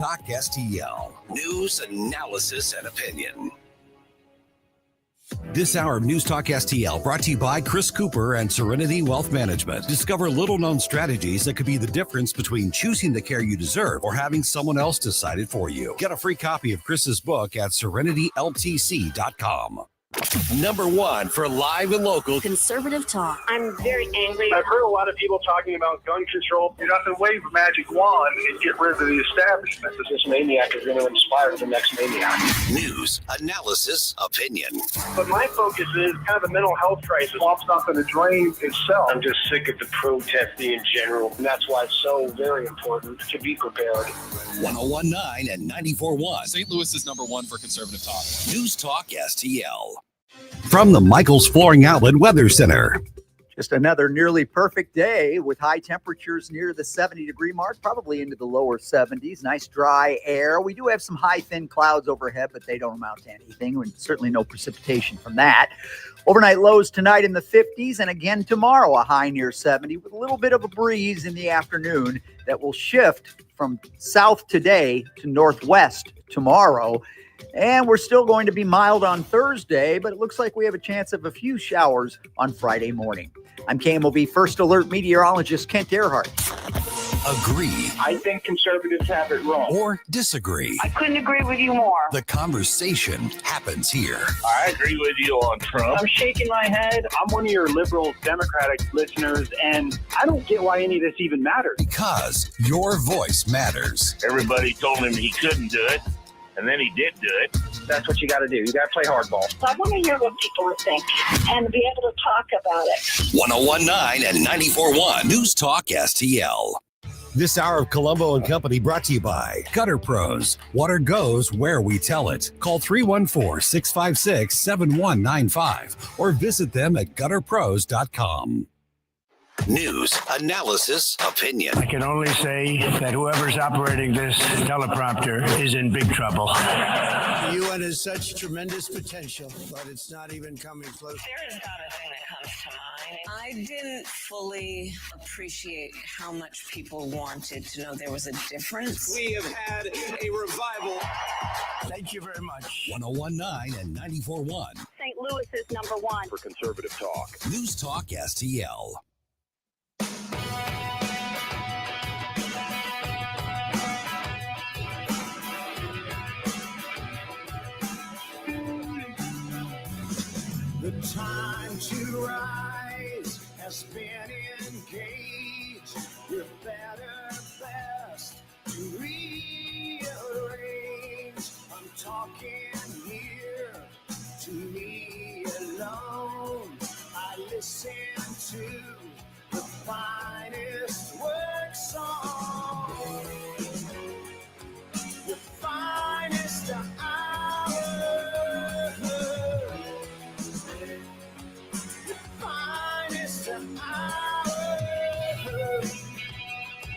Talk STL. News, analysis, and opinion. This hour of News Talk STL brought to you by Chris Cooper and Serenity Wealth Management. Discover little-known strategies that could be the difference between choosing the care you deserve or having someone else decide it for you. Get a free copy of Chris's book at serenityltc.com. Number one for live and local conservative talk. I'm very angry. I've heard a lot of people talking about gun control. You have to wave a magic wand and get rid of the establishment. This maniac is going to inspire the next maniac. News, analysis, opinion. But my focus is kind of the mental health crisis. Swamps not going to drain itself. I'm just sick of the protesting in general, and that's why it's so very important to be prepared. 101.9 and 94.1. St. Louis is number one for conservative talk. News Talk STL. From the Michaels Flooring Outlet Weather Center. Just another nearly perfect day with high temperatures near the 70-degree mark, probably into the lower 70s. Nice dry air. We do have some high, thin clouds overhead, but they don't amount to anything. And certainly no precipitation from that. Overnight lows tonight in the 50s, and again tomorrow a high near 70 with a little bit of a breeze in the afternoon that will shift from south today to northwest tomorrow. And we're still going to be mild on Thursday, but it looks like we have a chance of a few showers on Friday morning. I'm KMOV First Alert meteorologist Kent Earhart. Agree. I think conservatives have it wrong. Or disagree. I couldn't agree with you more. The conversation happens here. I agree with you on Trump. I'm shaking my head. I'm one of your liberal Democratic listeners, and I don't get why any of this even matters. Because your voice matters. Everybody told him he couldn't do it, and then he did do it. That's what you got to do. You got to play hardball. I want to hear what people think and be able to talk about it. 101.9 and 94.1 News Talk STL. This hour of Colombo Company brought to you by Gutter Pros. Water goes where we tell it. Call 314-656-7195 or visit them at gutterpros.com. News, analysis, opinion. I can only say that whoever's operating this teleprompter is in big trouble. The UN has such tremendous potential, but it's not even coming close. There is not a thing that comes to mind. I didn't fully appreciate how much people wanted to know there was a difference. We have had a revival. Thank you very much. 101.9 and 94.1. St. Louis is number one For conservative talk. News Talk STL. The time to rise has been engaged. We're better, best to rearrange. I'm talking here to me alone. I listen to the finest work song, the finest hour, the finest hour.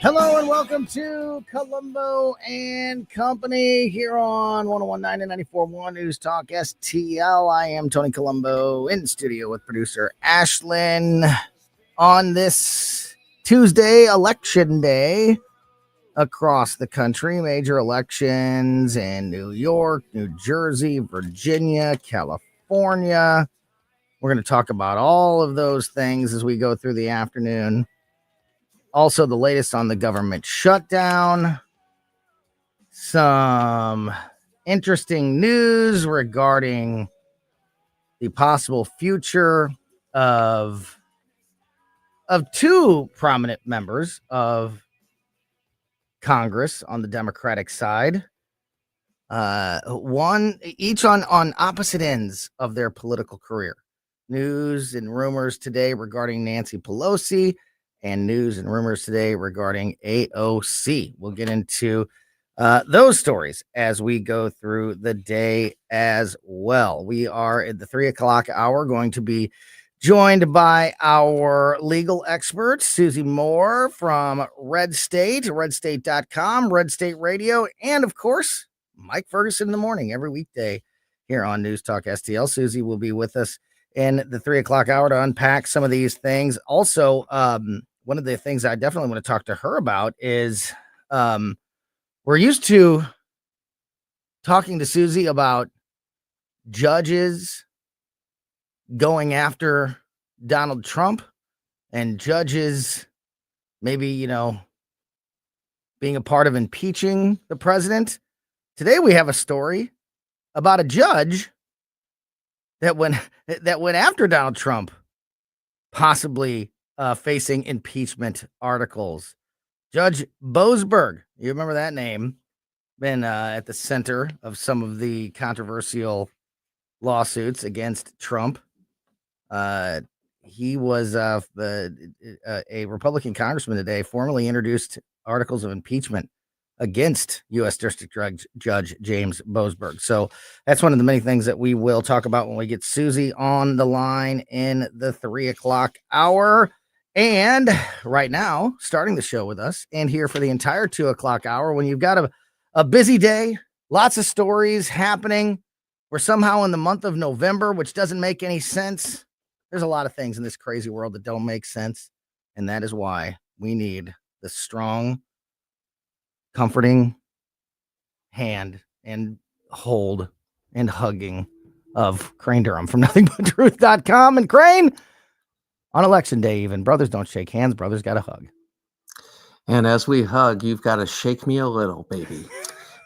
Hello and welcome to Colombo and Company here on 101.9 and 94.1 News Talk STL. I am Tony Colombo in studio with producer Ashlyn. On this Tuesday, election day across the country, major elections in New York, New Jersey, Virginia, California. We're going to talk about all of those things as we go through the afternoon. Also, the latest on the government shutdown. Some interesting news regarding the possible future of two prominent members of Congress on the Democratic side. One each on opposite ends of their political career. News and rumors today regarding Nancy Pelosi and news and rumors today regarding AOC. We'll get into those stories as we go through the day as well. We are at the 3 o'clock hour going to be joined by our legal expert, Susie Moore from Red State, redstate.com, Red State Radio, and of course, Mike Ferguson in the morning every weekday here on News Talk STL. Susie will be with us in the 3 o'clock hour to unpack some of these things. Also, one of the things I definitely want to talk to her about is We're used to talking to Susie about judges going after Donald Trump and judges maybe, being a part of impeaching the president. Today we have a story about a judge that went after Donald Trump, possibly facing impeachment articles. Judge Boasberg, you remember that name, been at the center of some of the controversial lawsuits against Trump. He was a Republican congressman today, formally introduced articles of impeachment against U.S. District Judge James Boasberg. So that's one of the many things that we will talk about when we get Susie on the line in the 3 o'clock hour. And right now, starting the show with us and here for the entire 2 o'clock hour, when you've got a busy day, lots of stories happening. We're somehow in the month of November, which doesn't make any sense. There's a lot of things in this crazy world that don't make sense. And that is why we need the strong, comforting hand and hold and hugging of Crane Durham from nothingbutTruth.com. And Crane, on election day even, brothers don't shake hands, brothers got to hug. And as we hug, you've got to shake me a little, baby,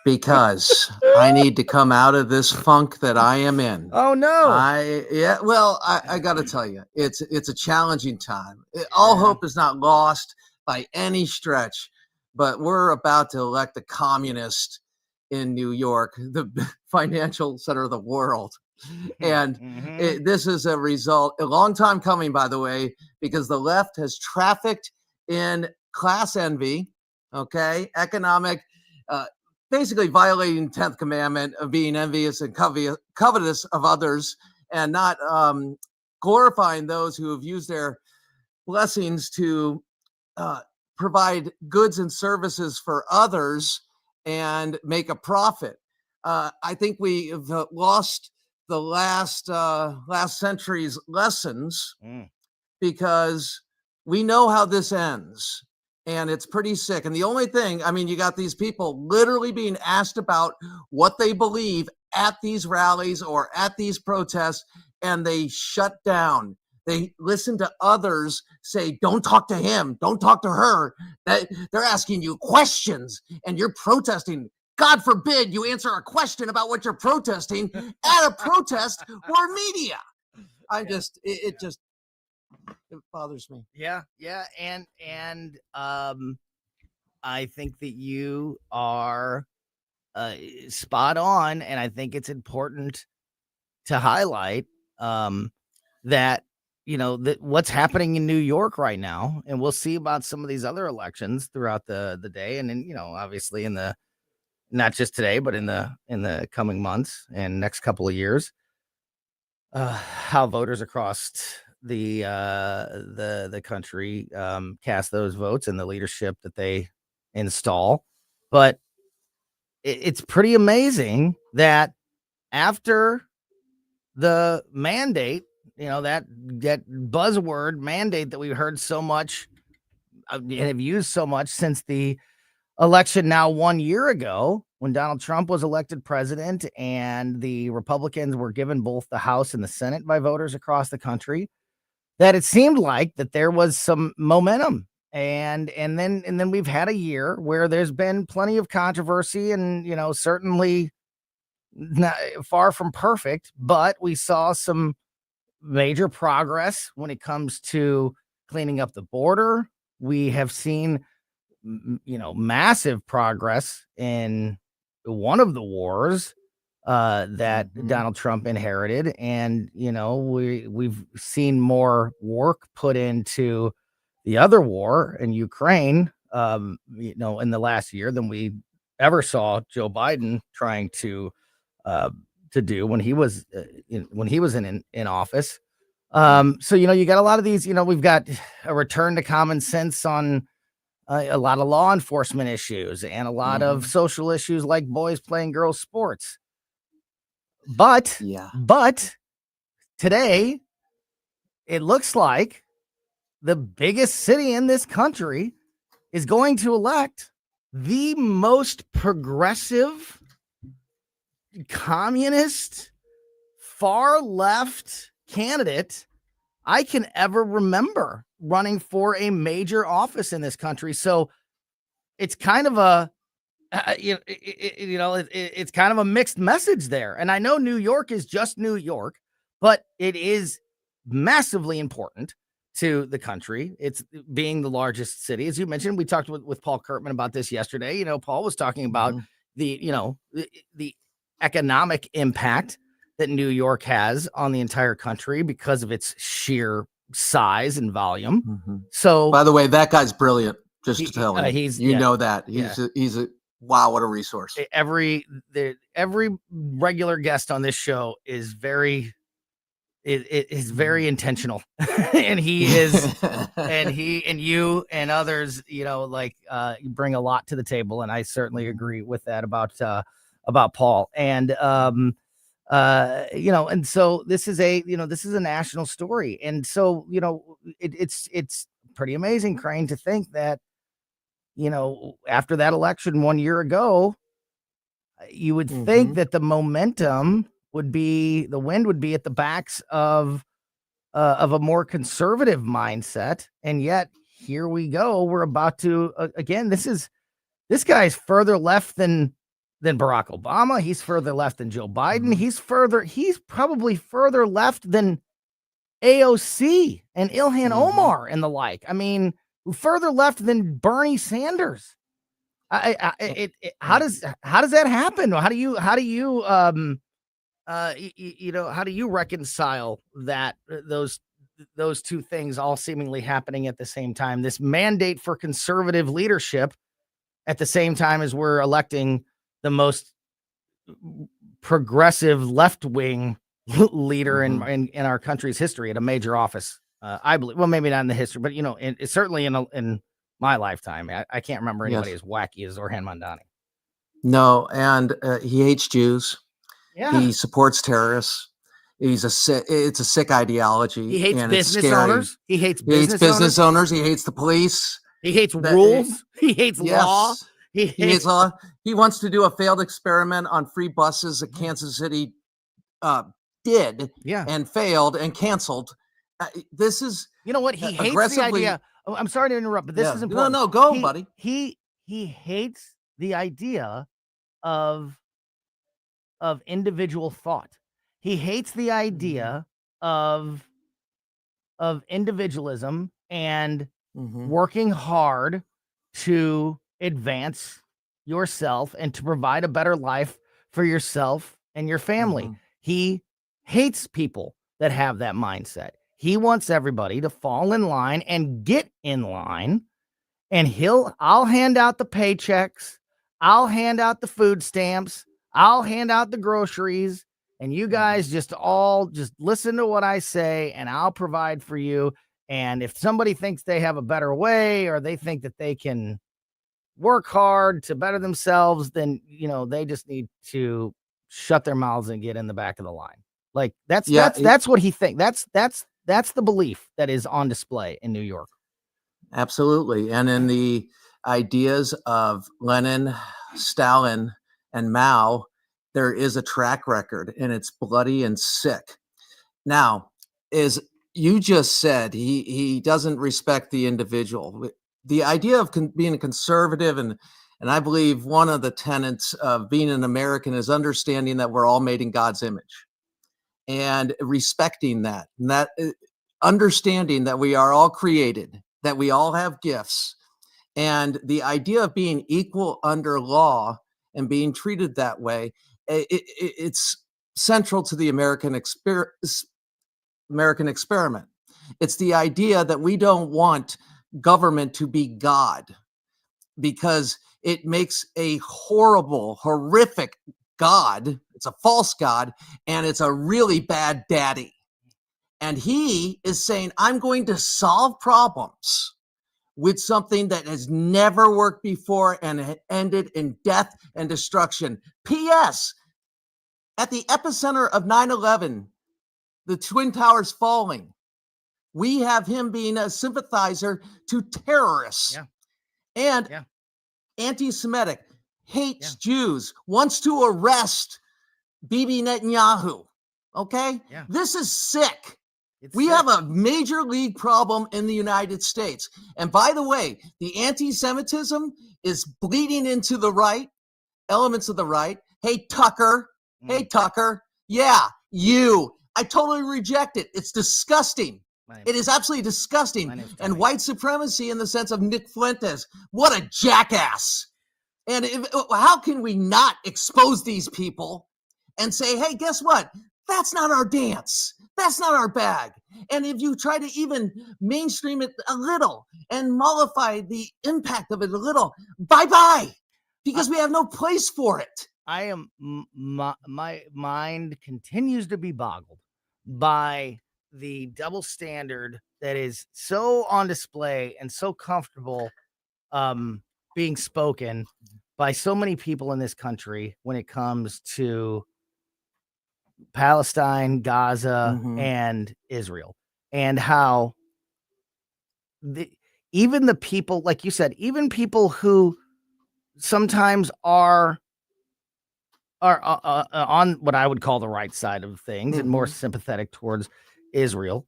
because I need to come out of this funk that I am in. Oh no. I got to tell you, it's a challenging time. All hope is not lost by any stretch, but we're about to elect a communist in New York, the financial center of the world. And this is a result, a long time coming, by the way, because the left has trafficked in class envy, economic, basically violating 10th commandment of being envious and covetous of others and not glorifying those who have used their blessings to provide goods and services for others and make a profit. I think we have lost the last century's lessons because we know how this ends. And it's pretty sick. And the only thing, you got these people literally being asked about what they believe at these rallies or at these protests, and they shut down. They listen to others say, don't talk to him, don't talk to her. They're asking you questions and you're protesting. God forbid you answer a question about what you're protesting at a protest or media. It bothers me. Yeah. And I think that you are spot on, and I think it's important to highlight that that what's happening in New York right now, and we'll see about some of these other elections throughout the day, and then obviously in the not just today, but in the coming months and next couple of years, how voters across the country cast those votes and the leadership that they install. But it's pretty amazing that after the mandate, that buzzword mandate that we heard so much and have used so much since the election now 1 year ago, when Donald Trump was elected president and the Republicans were given both the House and the Senate by voters across the country, that it seemed like that there was some momentum. And then we've had a year where there's been plenty of controversy and, certainly not far from perfect, but we saw some major progress when it comes to cleaning up the border. We have seen massive progress in one of the wars that Donald Trump inherited. And, we've seen more work put into the other war in Ukraine, in the last year than we ever saw Joe Biden trying to do when he was in office. So, you got a lot of these, we've got a return to common sense on a lot of law enforcement issues and a lot of social issues like boys playing girls sports. But today it looks like the biggest city in this country is going to elect the most progressive, communist, far left candidate I can ever remember running for a major office in this country. So it's kind of a, it's kind of a mixed message there. And I know New York is just New York, but it is massively important to the country. It's being the largest city. As you mentioned, we talked with Paul Kurtman about this yesterday. Paul was talking about the economic impact that New York has on the entire country because of its sheer size and volume. So, by the way, that guy's brilliant. Just to tell you, know that he's a wow, what a resource. Every regular guest on this show is very intentional, and he is, and you and others, you bring a lot to the table, and I certainly agree with that about Paul. And and so this is a national story, and so it's pretty amazing, Crane, to think that after that election 1 year ago, you would think that the momentum would be, the wind would be at the backs of a more conservative mindset. And yet here we go. We're about to, again, this guy's further left than Barack Obama. He's further left than Joe Biden. He's probably further left than AOC and Ilhan Omar and the like. I mean, further left than Bernie Sanders. How does that happen? How do you reconcile that those two things all seemingly happening at the same time? This mandate for conservative leadership at the same time as we're electing the most progressive left-wing leader in our country's history at a major office. I believe, well, maybe not in the history, but it's certainly in my lifetime. I can't remember anybody as wacky as Orhan Mandani. No, and he hates Jews. Yeah. He supports terrorists. It's a sick ideology. He hates and business it's scary. owners. He hates business owners. He hates the police. He hates rules. He hates law. He hates law. He wants to do a failed experiment on free buses that Kansas City did and failed and canceled. This is, what he hates the idea. Oh, I'm sorry to interrupt, but this is important. No, go, buddy. He hates the idea of individual thought. He hates the idea of individualism and working hard to advance yourself and to provide a better life for yourself and your family. He hates people that have that mindset. He wants everybody to fall in line and get in line, and I'll hand out the paychecks. I'll hand out the food stamps. I'll hand out the groceries, and you guys just listen to what I say, and I'll provide for you. And if somebody thinks they have a better way, or they think that they can work hard to better themselves, then, they just need to shut their mouths and get in the back of the line. Like that's what he thinks. That's the belief that is on display in New York. Absolutely. And in the ideas of Lenin, Stalin, and Mao, there is a track record, and it's bloody and sick. Now, as you just said, he doesn't respect the individual. The idea of being a conservative, and I believe one of the tenets of being an American is understanding that we're all made in God's image and respecting that, and that understanding that we are all created, that we all have gifts, and the idea of being equal under law and being treated that way, it's central to the American experiment. It's the idea that we don't want government to be God, because it makes a horrible, horrific God. It's a false God, and it's a really bad daddy. And he is saying, I'm going to solve problems with something that has never worked before and ended in death and destruction. P.S. At the epicenter of 9/11, the Twin Towers falling, we have him being a sympathizer to terrorists. Yeah. And anti-Semitic, hates Jews, wants to arrest Bibi Netanyahu. Okay? Yeah. This is sick. We have a major league problem in the United States. And by the way, the anti-Semitism is bleeding into the right, elements of the right. Hey, Tucker. Hey, Tucker. Yeah, you. I totally reject it. It's disgusting. It is absolutely disgusting. And white supremacy in the sense of Nick Fuentes. What a jackass. And how can we not expose these people and say, hey, guess what? That's not our dance. That's not our bag. And if you try to even mainstream it a little and mollify the impact of it a little, bye-bye, because we have no place for it. I am, my mind continues to be boggled by the double standard that is so on display and so comfortable being spoken by so many people in this country when it comes to Palestine, Gaza, and Israel, and how even the people, like you said, even people who sometimes are on what I would call the right side of things and more sympathetic towards Israel,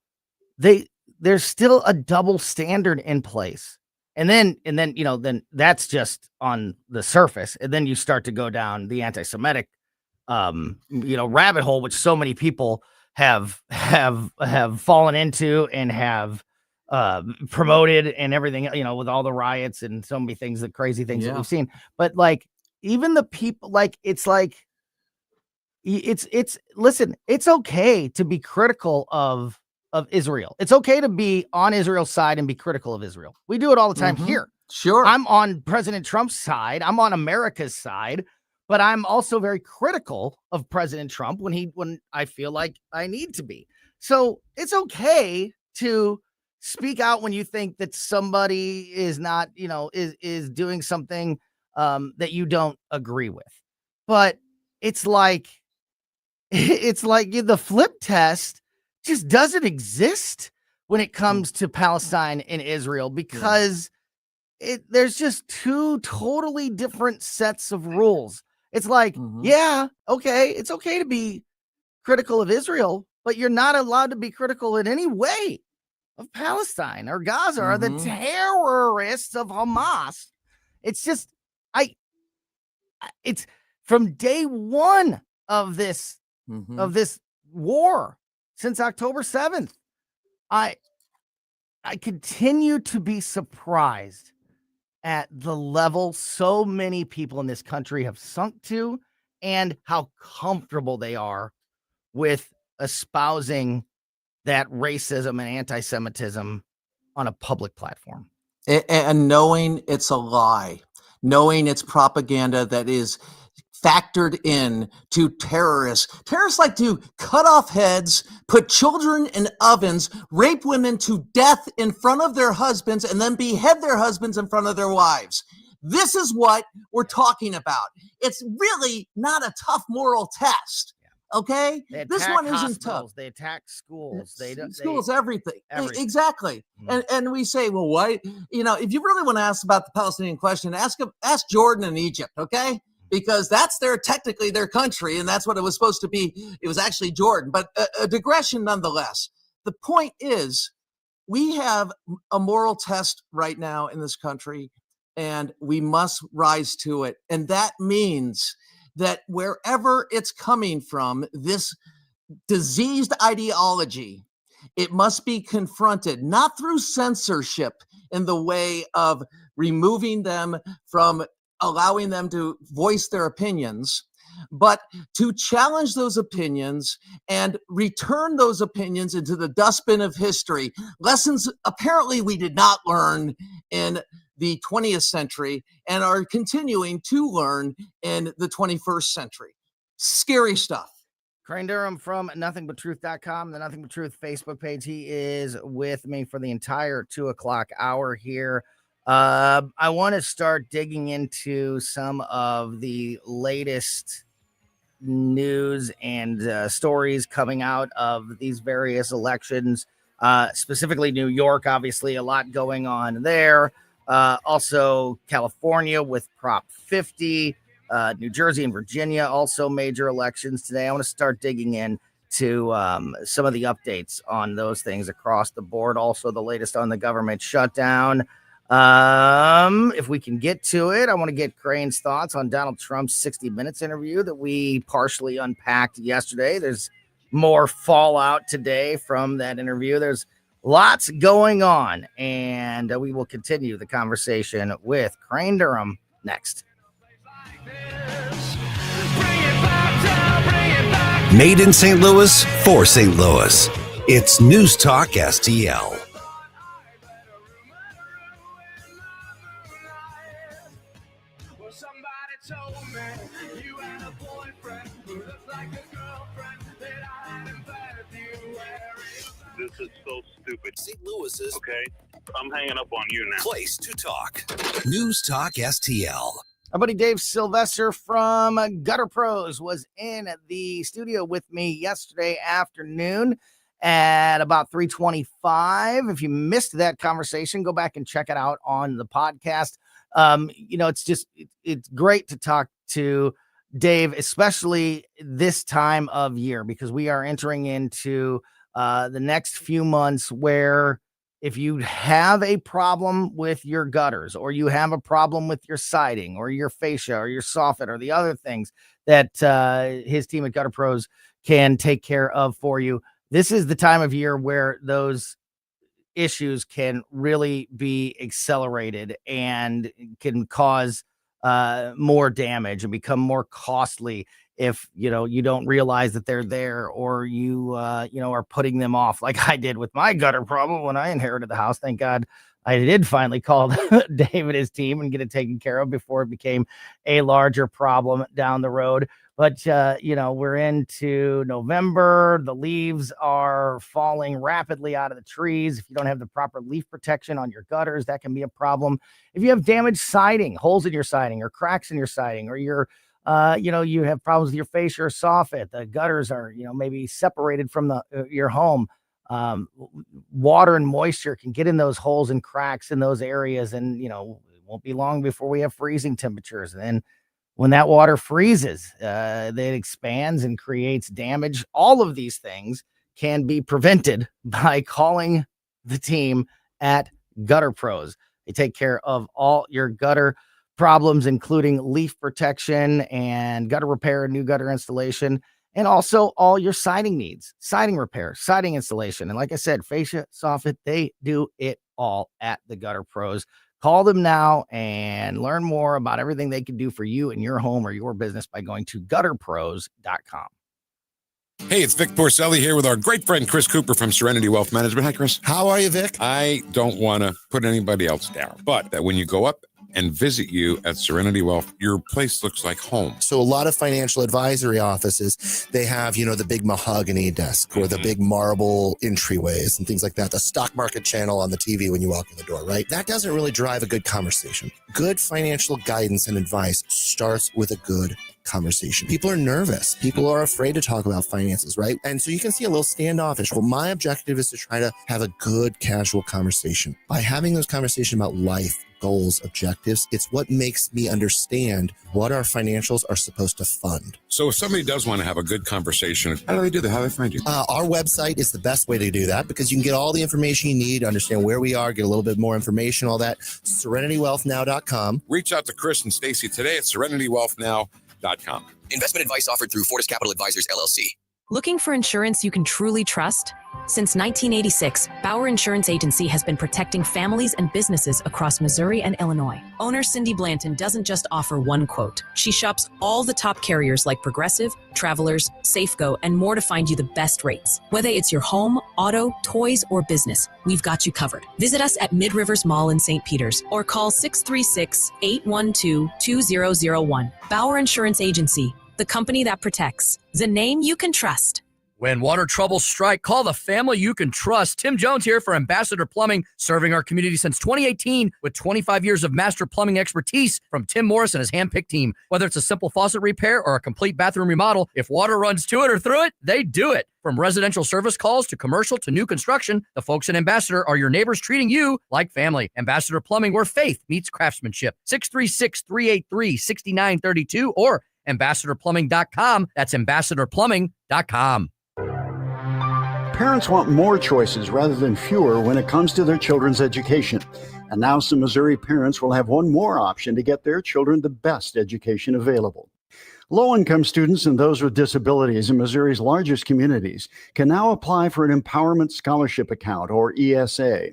there's still a double standard in place. And then, then that's just on the surface. And then you start to go down the anti-Semitic, rabbit hole, which so many people have fallen into and have promoted and everything, with all the riots and so many things, the crazy things that we've seen. But like, even the people, listen, it's okay to be critical of Israel. It's okay to be on Israel's side and be critical of Israel. We do it all the time here. Sure. I'm on President Trump's side. I'm on America's side, but I'm also very critical of President Trump when I feel like I need to be. So it's okay to speak out when you think that somebody is not, is doing something that you don't agree with. But it's like the flip test just doesn't exist when it comes to Palestine and Israel, because there's just two totally different sets of rules. It's like, okay, it's okay to be critical of Israel, but you're not allowed to be critical in any way of Palestine or Gaza or the terrorists of Hamas. It's just, it's from day one of this war since October 7th. I continue to be surprised at the level so many people in this country have sunk to and how comfortable they are with espousing that racism and anti-Semitism on a public platform. And knowing it's a lie, knowing it's propaganda that is factored in to terrorists. Terrorists like to cut off heads, put children in ovens, rape women to death in front of their husbands, and then behead their husbands in front of their wives. This is what we're talking about. It's really not a tough moral test. Okay, this one isn't tough. They attack schools. Everything. Exactly. And we say, well, why? If you really want to ask about the Palestinian question, ask Jordan and Egypt. Okay, because that's technically their country, and that's what it was supposed to be. It was actually Jordan, but a digression nonetheless. The point is, we have a moral test right now in this country, and we must rise to it. And that means that wherever it's coming from, this diseased ideology, it must be confronted, not through censorship in the way of removing them from allowing them to voice their opinions, but to challenge those opinions and return those opinions into the dustbin of history. Lessons apparently we did not learn in the 20th century and are continuing to learn in the 21st century. Scary stuff. Crane Durham from nothingbutTruth.com, the Nothing But Truth Facebook page. He is with me for the entire 2:00 hour here. I want to start digging into some of the latest news and stories coming out of these various elections, specifically New York. Obviously, a lot going on there. Also, California with Prop 50, New Jersey and Virginia, also major elections today. I want to start digging in to some of the updates on those things across the board. Also, the latest on the government shutdown. If we can get to it, I want to get Crane's thoughts on Donald Trump's 60 Minutes interview that we partially unpacked yesterday. There's more fallout today from that interview. There's lots going on, and we will continue the conversation with Crane Durham next. Made in St. Louis for St. Louis. It's News Talk STL. This is so stupid. St. Louis's Okay, I'm hanging up on you now. place to talk. News Talk STL. Our buddy Dave Sylvester from Gutter Pros was in the studio with me yesterday afternoon at about 3:25. If you missed that conversation, go back and check it out on the podcast. It's great to talk to Dave, especially this time of year, because we are entering into the next few months where if you have a problem with your gutters, or you have a problem with your siding or your fascia or your soffit or the other things that his team at Gutter Pros can take care of for you, this is the time of year where those issues can really be accelerated and can cause more damage and become more costly if you don't realize that they're there, or you are putting them off, like I did with my gutter problem when I inherited the house. Thank God I did finally call Dave and his team and get it taken care of before it became a larger problem down the road. But we're into November. The leaves are falling rapidly out of the trees. If you don't have the proper leaf protection on your gutters, that can be a problem. If you have damaged siding, holes in your siding or cracks in your siding, or your you have problems with your fascia or soffit, the gutters are, maybe separated from your home. Water and moisture can get in those holes and cracks in those areas. And, it won't be long before we have freezing temperatures. And then when that water freezes, it expands and creates damage. All of these things can be prevented by calling the team at Gutter Pros. They take care of all your gutter problems, including leaf protection and gutter repair and new gutter installation, and also all your siding needs, siding repair, siding installation. And like I said, fascia, soffit, they do it all at the Gutter Pros. Call them now and learn more about everything they can do for you and your home or your business by going to gutterpros.com. Hey, it's Vic Porcelli here with our great friend Chris Cooper from Serenity Wealth Management. Hi, Chris. How are you, Vic? I don't want to put anybody else down, but that when you go up and visit you at Serenity Wealth, your place looks like home. So a lot of financial advisory offices, they have, the big mahogany desk or the big marble entryways and things like that. The stock market channel on the TV when you walk in the door, right? That doesn't really drive a good conversation. Good financial guidance and advice starts with a good conversation. People are nervous. People are afraid to talk about finances, right? And so you can see a little standoffish. Well, my objective is to try to have a good casual conversation. By having those conversations about life, goals, objectives, it's what makes me understand what our financials are supposed to fund. So if somebody does want to have a good conversation, how do they do that? How do they find you? Our website is the best way to do that, because you can get all the information you need to understand where we are, get a little bit more information, all that. SerenityWealthNow.com. Reach out to Chris and Stacy today at SerenityWealthNow.com. Investment advice offered through Fortis Capital Advisors, LLC. Looking for insurance you can truly trust? Since 1986, Bauer Insurance Agency has been protecting families and businesses across Missouri and Illinois. Owner Cindy Blanton doesn't just offer one quote. She shops all the top carriers like Progressive, Travelers, Safeco, and more to find you the best rates. Whether it's your home, auto, toys, or business, we've got you covered. Visit us at Mid-Rivers Mall in St. Peters or call 636-812-2001. Bauer Insurance Agency, the company that protects, the name you can trust. When water troubles strike, call the family you can trust. Tim Jones here for Ambassador Plumbing, serving our community since 2018 with 25 years of master plumbing expertise from Tim Morris and his handpicked team. Whether it's a simple faucet repair or a complete bathroom remodel, if water runs to it or through it, they do it. From residential service calls to commercial to new construction, the folks at Ambassador are your neighbors treating you like family. Ambassador Plumbing, where faith meets craftsmanship. 636-383-6932 or ambassadorplumbing.com. That's ambassadorplumbing.com. Parents want more choices rather than fewer when it comes to their children's education. And now some Missouri parents will have one more option to get their children the best education available. Low-income students and those with disabilities in Missouri's largest communities can now apply for an Empowerment Scholarship Account, or ESA.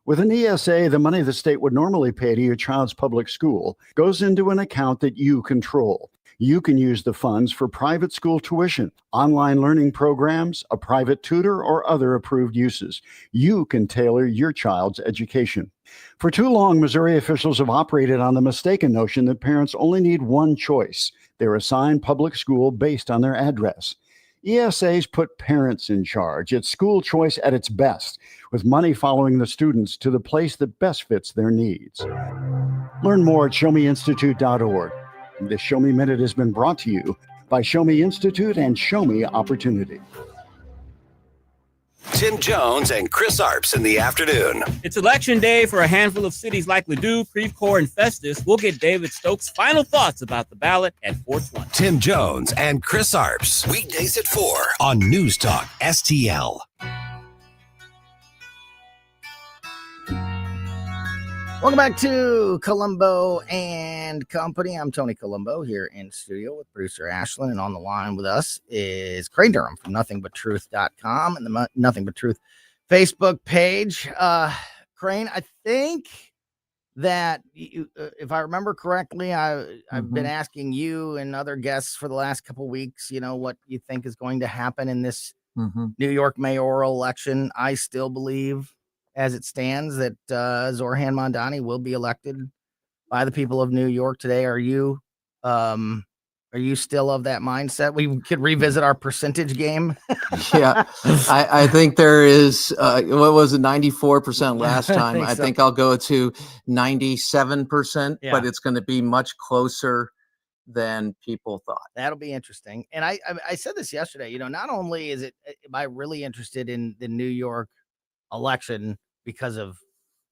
With an ESA, the money the state would normally pay to your child's public school goes into an account that you control. You can use the funds for private school tuition, online learning programs, a private tutor, or other approved uses. You can tailor your child's education. For too long, Missouri officials have operated on the mistaken notion that parents only need one choice. They're assigned public school based on their address. ESAs put parents in charge. It's school choice at its best, with money following the students to the place that best fits their needs. Learn more at showmeinstitute.org. This Show Me Minute has been brought to you by Show Me Institute and Show Me Opportunity. Tim Jones and Chris Arps in the afternoon. It's election day for a handful of cities like Ladue, Creve Coeur, and Festus. We'll get David Stokes' final thoughts about the ballot at 4:20. Tim Jones and Chris Arps. Weekdays at 4 on News Talk STL. Welcome back to Colombo and Company. I'm Tony Colombo here in studio with producer Ashlyn, and on the line with us is Craig Durham from nothingbutruth.com and the Nothing But Truth Facebook page. Crane, I think that if I remember correctly, I've been asking you and other guests for the last couple of weeks, what you think is going to happen in this New York mayoral election. I still believe, as it stands, that Zoran Mondani will be elected by the people of New York today. Are you still of that mindset? We could revisit our percentage game. Yeah, I think there is, what was it, 94% last time? I think I'll go to 97%, but it's going to be much closer than people thought. That'll be interesting. And I said this yesterday, not only am I really interested in the New York election because of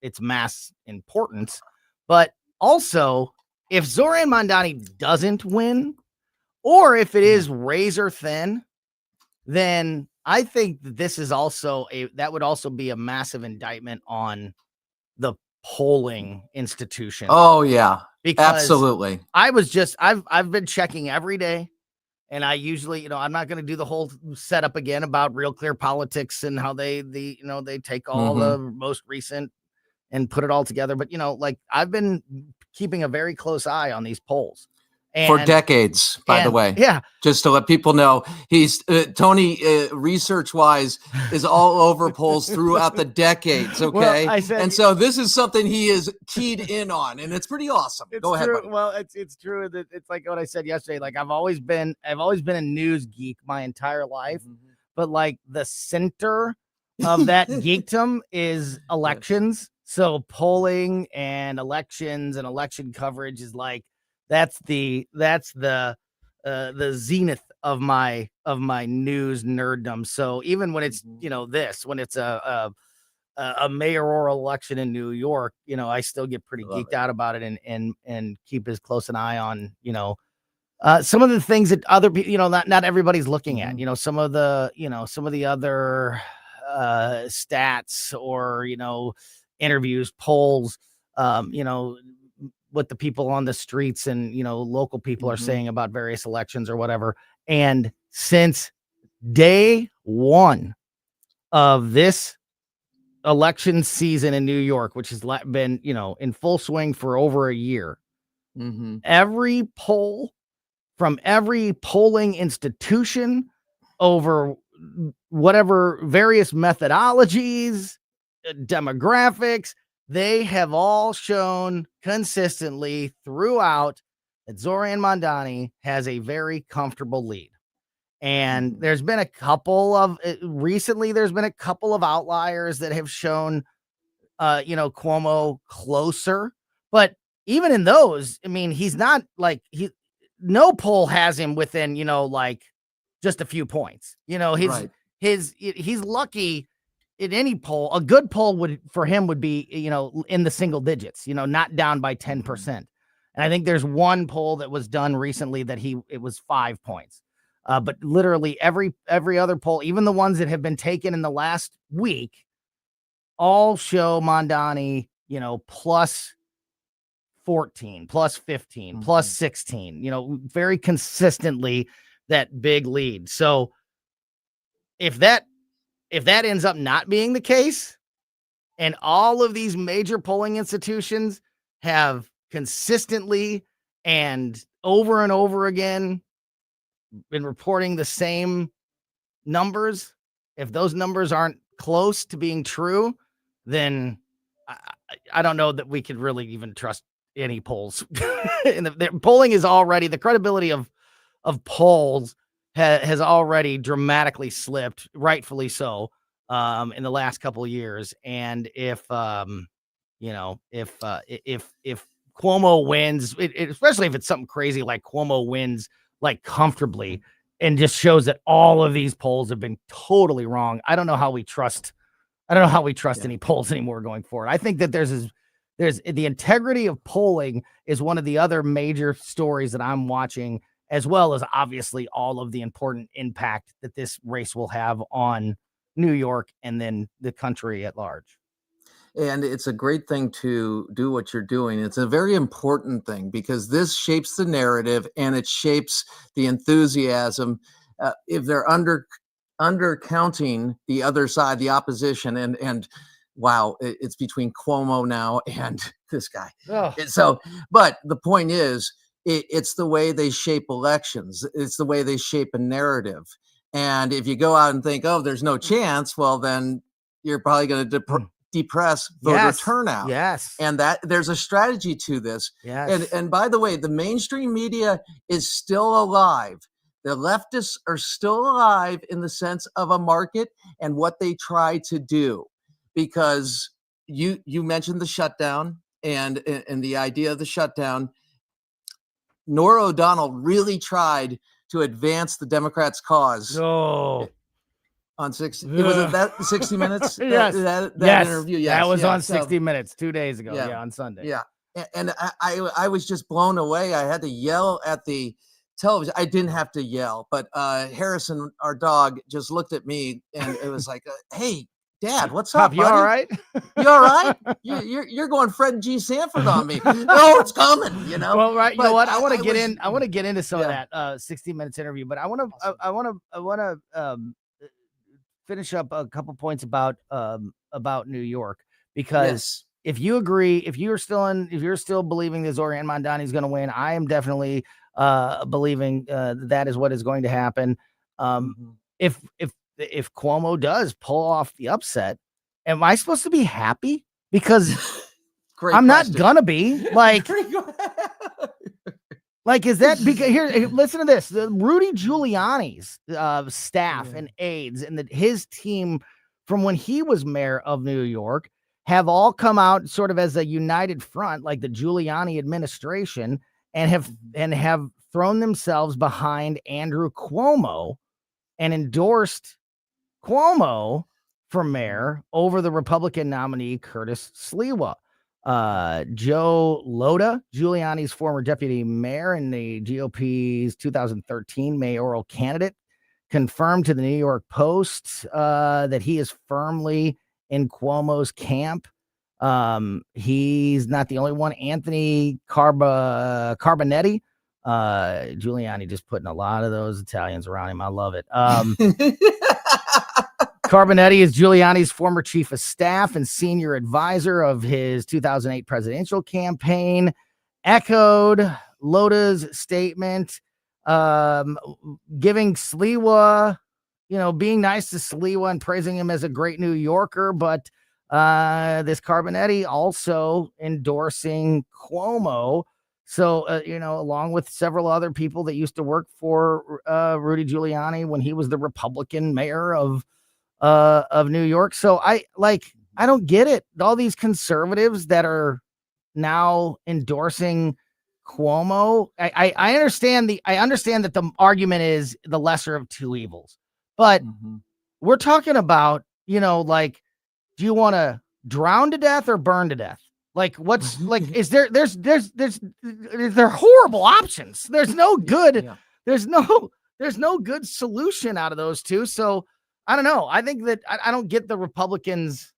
its mass importance, but also if Zoran Mondani doesn't win, or if it is razor thin, then I think that this is also that would also be a massive indictment on the polling institution. Oh yeah, because absolutely. I've been checking every day. And I usually, I'm not going to do the whole setup again about Real Clear Politics and how they take all the most recent and put it all together. But, I've been keeping a very close eye on these polls. For decades, by the way. Yeah. Just to let people know, he's Tony, research-wise, is all over polls throughout the decades, okay? Well, so this is something he is keyed in on, and it's pretty awesome. Go ahead, buddy. Well, it's true that it's like what I said yesterday. Like I've always been a news geek my entire life, but like the center of that geekdom is elections. So polling and elections and election coverage is like, that's the zenith of my news nerddom. So even when it's when it's a mayoral election in New York, I still get pretty geeked out about it and keep as close an eye on some of the things that other people not everybody's looking at. Some of the other stats or interviews, polls, what the people on the streets and, local people are saying about various elections or whatever. And since day one of this election season in New York, which has been, in full swing for over a year, every poll from every polling institution over whatever various methodologies, demographics, they have all shown consistently throughout that Zoran Mondani has a very comfortable lead. And there's been a couple of recently, there's been a couple of outliers that have shown, Cuomo closer. But even in those, I mean, he's not like no poll has him within, like just a few points. He's lucky in any poll. A good poll would be, in the single digits, not down by 10%. And I think there's one poll that was done recently that it was 5 points. But literally every other poll, even the ones that have been taken in the last week, all show Mondani, plus 14, plus 15, plus 16, very consistently that big lead. So if that ends up not being the case, and all of these major polling institutions have consistently and over again been reporting the same numbers, if those numbers aren't close to being true, then I don't know that we could really even trust any polls. And the polling is already, the credibility of polls has already dramatically slipped, rightfully so, in the last couple of years. And if Cuomo wins, especially if it's something crazy like Cuomo wins like comfortably, and just shows that all of these polls have been totally wrong, I don't know how we trust any polls anymore going forward. I think that there's the integrity of polling is one of the other major stories that I'm watching, as well as obviously all of the important impact that this race will have on New York and then the country at large. And it's a great thing to do what you're doing. It's a very important thing because this shapes the narrative and it shapes the enthusiasm. If they're undercounting the other side, the opposition, and wow, it's between Cuomo now and this guy. Oh. So, but the point is, it's the way they shape elections. It's the way they shape a narrative. And if you go out and think, oh, there's no chance, well, then you're probably going to depress voter turnout. Yes. And that there's a strategy to this. Yes. And by the way, the mainstream media is still alive. The leftists are still alive in the sense of a market and what they try to do. Because you mentioned the shutdown and the idea of the shutdown. Norah O'Donnell really tried to advance the Democrats' cause. No. On 60, was that 60 Minutes? Yes. That Yes. interview. Yes. That was on So, 60 Minutes 2 days ago. Yeah, on Sunday. Yeah. And I was just blown away. I had to yell at the television. I didn't have to yell, but Harrison, our dog, just looked at me and it was like, hey, Dad, what's up, You buddy? all right? You all right? You're going Fred G. Sanford on me. No, it's coming, Well, right. You know what? I want to get was- I want to get into some of that 60 Minutes interview, but I want to finish up a couple points about New York, because if you agree, if you're still believing that Zoran Mondani is going to win, I am definitely believing that is what is going to happen. If Cuomo does pull off the upset, am I supposed to be happy? Because I'm not gonna be like, is that because here, listen to this. The Rudy Giuliani's staff and aides and his team from when he was mayor of New York have all come out sort of as a united front, like the Giuliani administration, and have thrown themselves behind Andrew Cuomo and endorsed Cuomo for mayor over the Republican nominee Curtis Sliwa. Joe Lhota, Giuliani's former deputy mayor and the GOP's 2013 mayoral candidate, confirmed to the New York Post that he is firmly in Cuomo's camp. He's not the only one. Anthony Carbonetti, Giuliani just putting a lot of those Italians around him. I love it. Carbonetti is Giuliani's former chief of staff and senior advisor of his 2008 presidential campaign, echoed Lhota's statement, giving Sliwa, being nice to Sliwa and praising him as a great New Yorker, but this Carbonetti also endorsing Cuomo, So, along with several other people that used to work for Rudy Giuliani when he was the Republican mayor of New York. So I don't get it. All these conservatives that are now endorsing Cuomo. I understand that the argument is the lesser of two evils, but we're talking about, do you want to drown to death or burn to death? Like, what's is there horrible options. There's no good, there's no good solution out of those two. So I don't know. I think that I don't get the Republicans.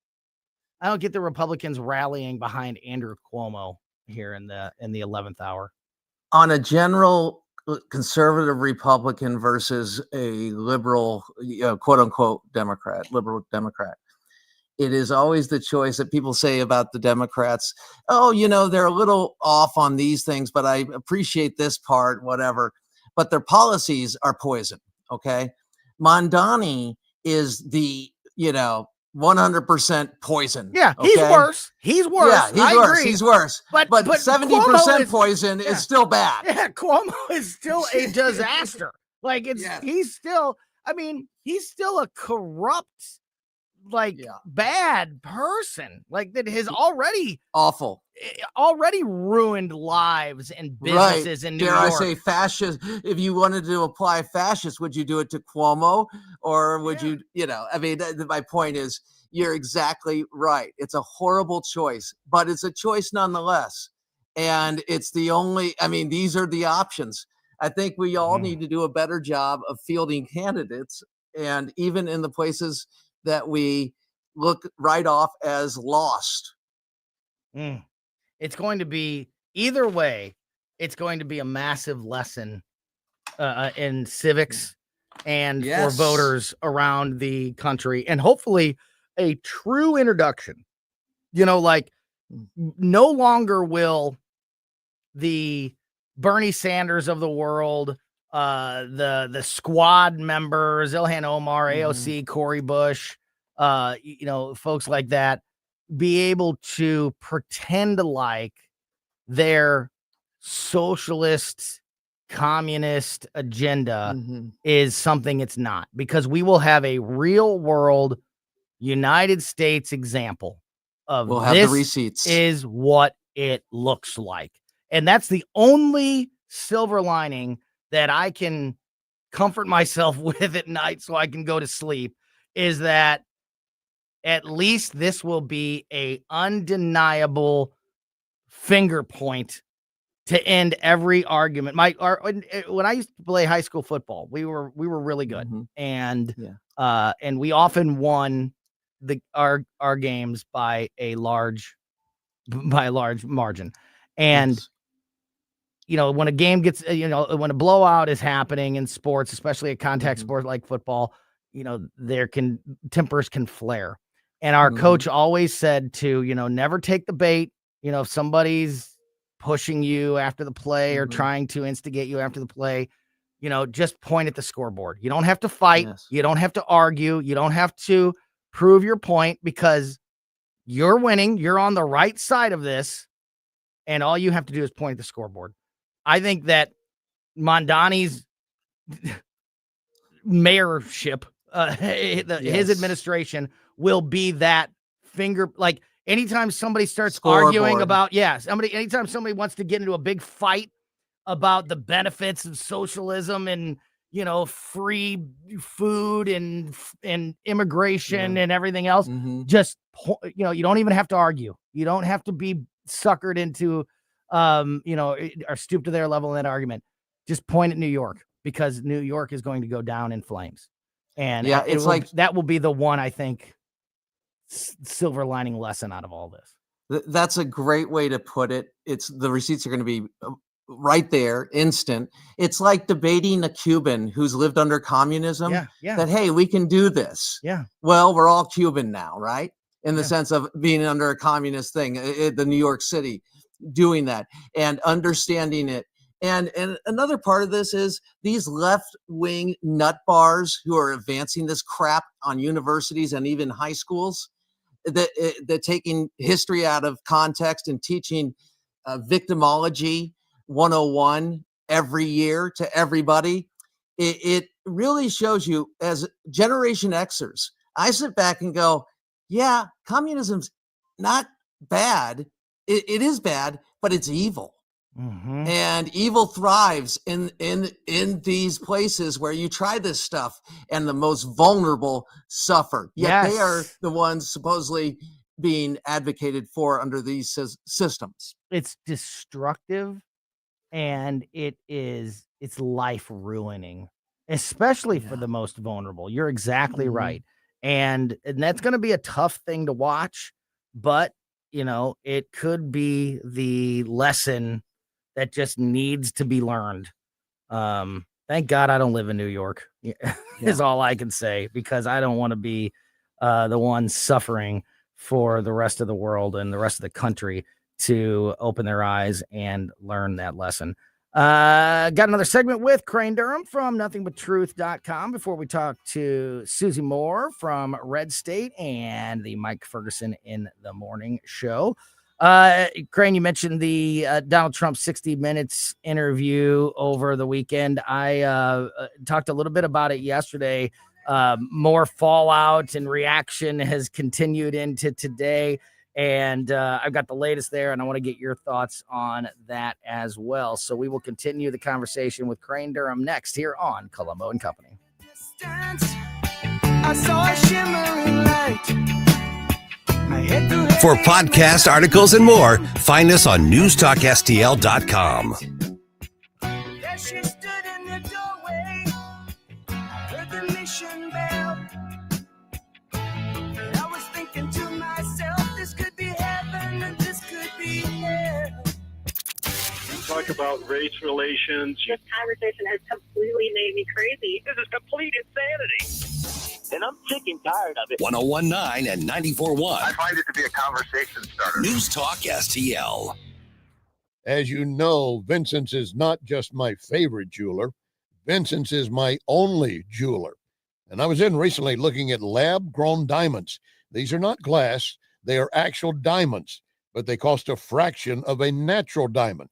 I don't get the Republicans rallying behind Andrew Cuomo here in the 11th hour. On a general conservative Republican versus a liberal, quote unquote liberal Democrat. It is always the choice that people say about the Democrats. Oh, they're a little off on these things, but I appreciate this part, whatever. But their policies are poison. Okay. Mondani is the, 100% poison. Yeah, okay? he's worse. He's worse. Yeah, he's I worse. agree. He's worse. But 70% poison is still bad. Yeah, Cuomo is still a disaster. Like he's still a corrupt, bad person. Like that has already ruined lives and businesses in New York. Dare I say fascist? If you wanted to apply fascist, would you do it to Cuomo, or would you? My point is, you're exactly right. It's a horrible choice, but it's a choice nonetheless, and it's the only. These are the options. I think we all need to do a better job of fielding candidates, and even in the places that we look right off as lost. It's going to be either way. It's going to be a massive lesson in civics and for voters around the country, and hopefully a true introduction. No longer will the Bernie Sanders of the world, the squad members, Ilhan Omar, AOC, Cory Bush, folks like that, be able to pretend like their socialist, communist agenda is something it's not, because we will have a real world United States example of we'll have the receipts. Is what it looks like. And that's the only silver lining that I can comfort myself with at night so I can go to sleep, is that at least this will be a undeniable finger point to end every argument. When I used to play high school football, we were really good, and we often won our games by a large margin. And when a game gets, when a blowout is happening in sports, especially a contact sport like football, tempers can flare. And our coach always said to, never take the bait. If somebody's pushing you after the play or trying to instigate you after the play, just point at the scoreboard. You don't have to fight. You don't have to argue. You don't have to prove your point, because you're winning. You're on the right side of this. And all you have to do is point at the scoreboard. I think that Mondani's mayorship, his administration, will be that finger. Like anytime somebody starts arguing about, anytime somebody wants to get into a big fight about the benefits of socialism and, free food and immigration and everything else, just, you don't even have to argue. You don't have to be suckered into, or stoop to their level in that argument. Just point at New York, because New York is going to go down in flames. And that will be the one, I think, silver lining lesson out of all this. That's a great way to put it. The receipts are going to be right there, instant. It's like debating a Cuban who's lived under communism. That, hey, we can do this. Well, we're all Cuban now, right? In the sense of being under a communist thing, the New York City, doing that and understanding it. And another part of this is these left-wing nut bars who are advancing this crap on universities and even high schools, that taking history out of context and teaching victimology 101 every year to everybody. It really shows you, as Generation Xers, I sit back and go, yeah, communism's not bad. It is bad, but it's evil. Mm-hmm. And evil thrives in these places where you try this stuff and the most vulnerable suffer. Yet they are the ones supposedly being advocated for under these systems. It's destructive, and it's life ruining, especially for the most vulnerable. You're exactly right. And that's going to be a tough thing to watch, but it could be the lesson that just needs to be learned. Thank God I don't live in New York, is all I can say, because I don't want to be the one suffering for the rest of the world and the rest of the country to open their eyes and learn that lesson. Got another segment with Crane Durham from nothingbutTruth.com before we talk to Susie Moore from Red State and the Mike Ferguson in the Morning Show. Crane, you mentioned the Donald Trump 60 Minutes interview over the weekend. I talked a little bit about it yesterday. More fallout and reaction has continued into today. And I've got the latest there, and I want to get your thoughts on that as well. So we will continue the conversation with Crane Durham next here on Colombo and Company. I saw a shimmering light. For podcast articles and more, find us on newstalkstl.com. There she stood in the doorway. I heard the mission bell. And I was thinking to myself, this could be heaven and this could be hell. Talk about race relations. This conversation has completely made me crazy. This is complete insanity. And I'm sick and tired of it. 1019 and 94.1. I find it to be a conversation starter. News Talk STL. As you know, Vincent's is not just my favorite jeweler. Vincent's is my only jeweler. And I was in recently looking at lab-grown diamonds. These are not glass. They are actual diamonds, but they cost a fraction of a natural diamond.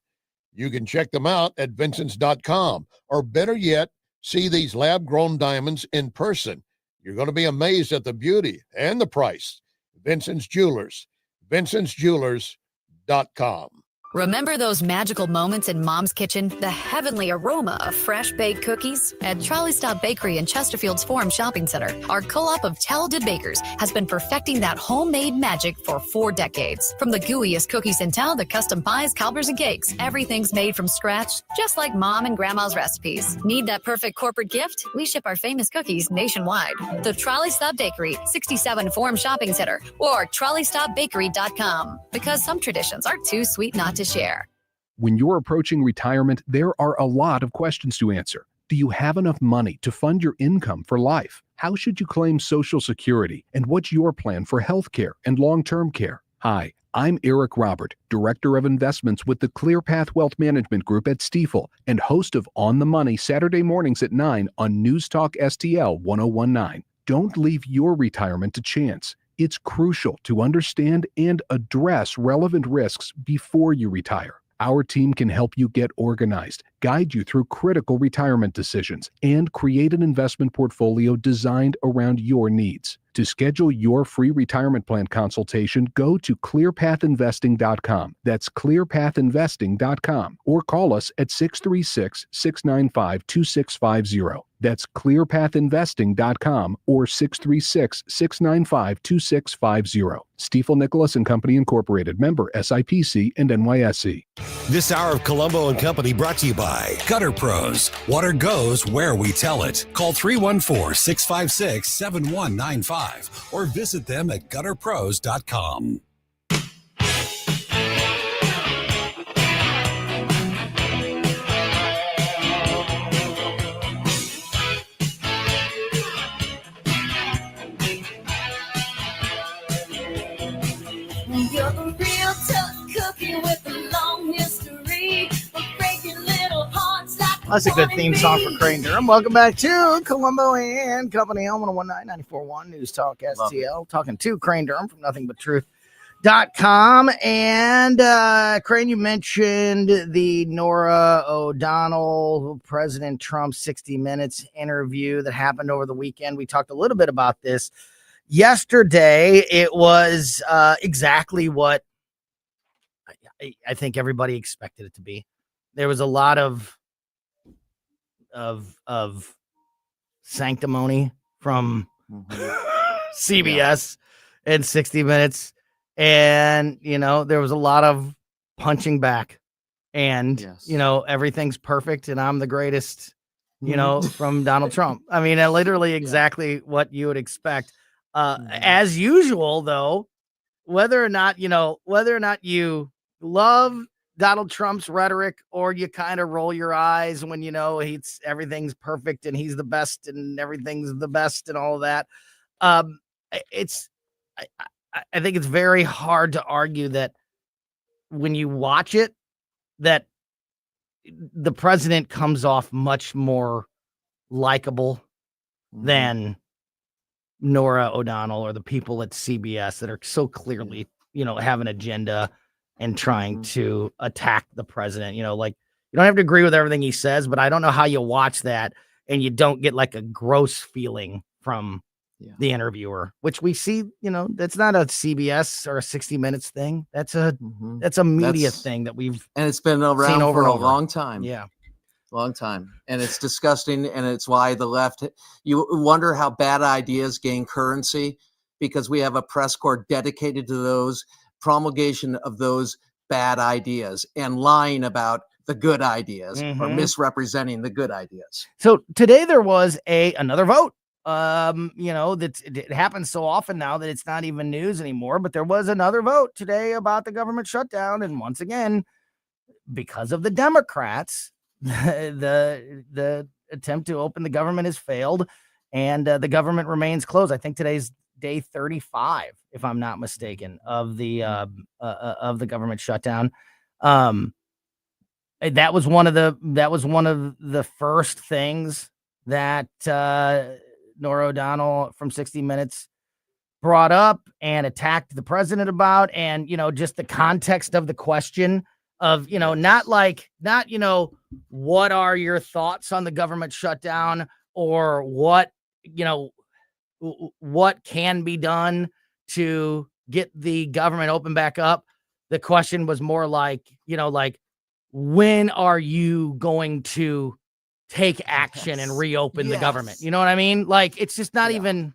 You can check them out at Vincent's.com, or better yet, see these lab-grown diamonds in person. You're going to be amazed at the beauty and the price. Vincent's Jewelers, Vincent'sJewelers.com. Remember those magical moments in Mom's kitchen? The heavenly aroma of fresh baked cookies? At Trolley Stop Bakery in Chesterfield's Forum Shopping Center, our co-op of talented bakers has been perfecting that homemade magic for 4 decades. From the gooeyest cookies in town to custom pies, cobblers, and cakes, everything's made from scratch, just like Mom and Grandma's recipes. Need that perfect corporate gift? We ship our famous cookies nationwide. The Trolley Stop Bakery, 67 Forum Shopping Center, or TrolleyStopBakery.com. Because some traditions are too sweet not to share. When you're approaching retirement, there are a lot of questions to answer. Do you have enough money to fund your income for life? How should you claim Social Security? And what's your plan for health care and long-term care? Hi, I'm Eric Robert, Director of Investments with the ClearPath Wealth Management Group at Stifel and host of On the Money Saturday mornings at 9 on News Talk STL 1019. Don't leave your retirement to chance. It's crucial to understand and address relevant risks before you retire. Our team can help you get organized, guide you through critical retirement decisions, and create an investment portfolio designed around your needs. To schedule your free retirement plan consultation, go to clearpathinvesting.com. That's clearpathinvesting.com, or call us at 636-695-2650. That's clearpathinvesting.com or 636-695-2650. Stifel Nicholas and Company Incorporated, member SIPC and NYSE. This hour of Colombo and Company brought to you by Gutter Pros. Water goes where we tell it. Call 314-656-7195 or visit them at gutterpros.com. You're a real tough cookie with a long history of breaking little hearts like That's a good theme song for Crane Durham. Welcome back to Colombo and Company on 1019 94.1 News Talk STL. Talking to Crane Durham from nothingbutTruth.com. .com. And Crane, you mentioned the Norah O'Donnell, President Trump's 60 Minutes interview that happened over the weekend. We talked a little bit about this yesterday. It was exactly what I think everybody expected it to be. There was a lot of sanctimony from CBS and 60 Minutes. And, there was a lot of punching back and, everything's perfect and I'm the greatest, from Donald Trump. I mean, literally exactly what you would expect. As usual, though, whether or not you love Donald Trump's rhetoric or you kind of roll your eyes when everything's perfect and he's the best and everything's the best and all of that. I think it's very hard to argue that when you watch it, that the president comes off much more likable than Norah O'Donnell or the people at CBS that are so clearly, have an agenda and trying to attack the president. Like, you don't have to agree with everything he says, but I don't know how you watch that and you don't get like a gross feeling from the interviewer, which we see, that's not a CBS or a 60 Minutes thing. That's a media thing that and it's been around for a long time. Yeah. Long time. And it's disgusting. And it's why the left, you wonder how bad ideas gain currency, because we have a press corps dedicated to those promulgation of those bad ideas and lying about the good ideas or misrepresenting the good ideas. So today there was another vote. It happens so often now that it's not even news anymore, but there was another vote today about the government shutdown. And once again, because of the Democrats, the attempt to open the government has failed and the government remains closed. I think today's day 35, if I'm not mistaken, of the government shutdown. That was one of the first things that Norah O'Donnell from 60 Minutes brought up and attacked the president about. And, just the context of the question of, not what are your thoughts on the government shutdown or what can be done to get the government open back up. The question was more like, when are you going to take action and reopen the government? You know what I mean? Like, it's just not even,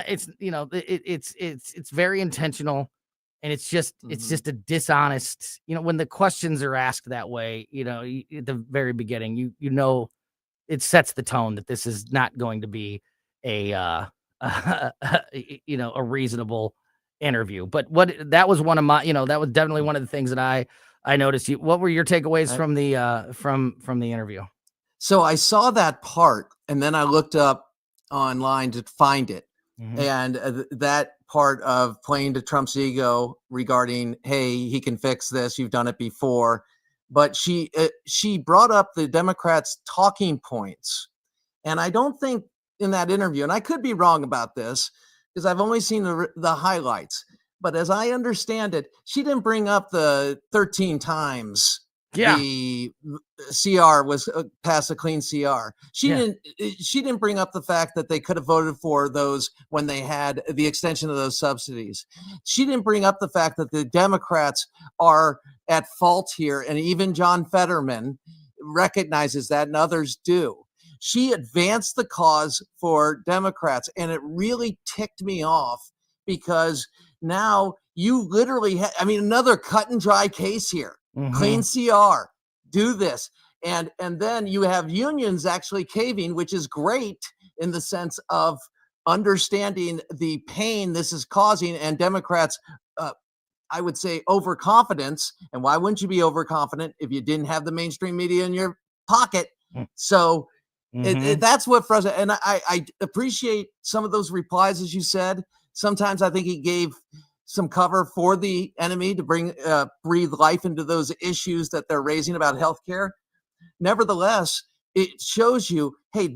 it's very intentional. And it's just a dishonest, when the questions are asked that way, at the very beginning, it sets the tone that this is not going to be a reasonable interview. But that was one of my, that was definitely one of the things that I noticed. What were your takeaways from the interview? So I saw that part and then I looked up online to find it. And that part of playing to Trump's ego regarding, hey, he can fix this. You've done it before. But she brought up the Democrats' talking points. And I don't think in that interview, and I could be wrong about this because I've only seen the highlights. But as I understand it, she didn't bring up the 13 times the CR was passed a clean CR. She didn't bring up the fact that they could have voted for those when they had the extension of those subsidies. She didn't bring up the fact that the Democrats are at fault here. And even John Fetterman recognizes that and others do. She advanced the cause for Democrats. And it really ticked me off because now you literally another cut and dry case here. Clean CR, do this. And then you have unions actually caving, which is great in the sense of understanding the pain this is causing. And Democrats, I would say, overconfidence. And why wouldn't you be overconfident if you didn't have the mainstream media in your pocket? So that's what frustrates. And I appreciate some of those replies, as you said. Sometimes I think he gave some cover for the enemy to breathe life into those issues that they're raising about healthcare. Nevertheless, it shows you, hey,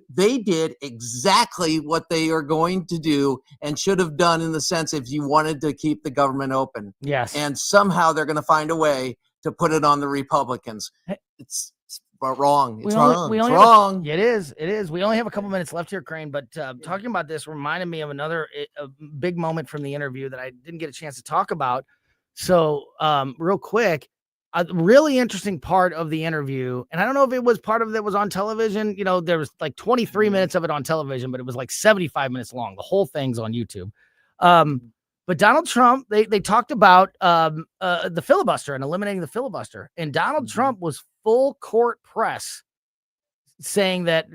they did exactly what they are going to do and should have done, in the sense, if you wanted to keep the government open. Yes. And somehow they're going to find a way to put it on the Republicans. It's wrong. It's wrong. It's wrong. It is. We only have a couple minutes left here, Crane, but talking about this reminded me of another big moment from the interview that I didn't get a chance to talk about. So real quick, a really interesting part of the interview, and I don't know if it was part of it that was on television. You know, there was like 23 minutes of it on television, but it was like 75 minutes long. The whole thing's on YouTube. But Donald Trump, they talked about the filibuster and eliminating the filibuster. And Donald Trump was full court press saying that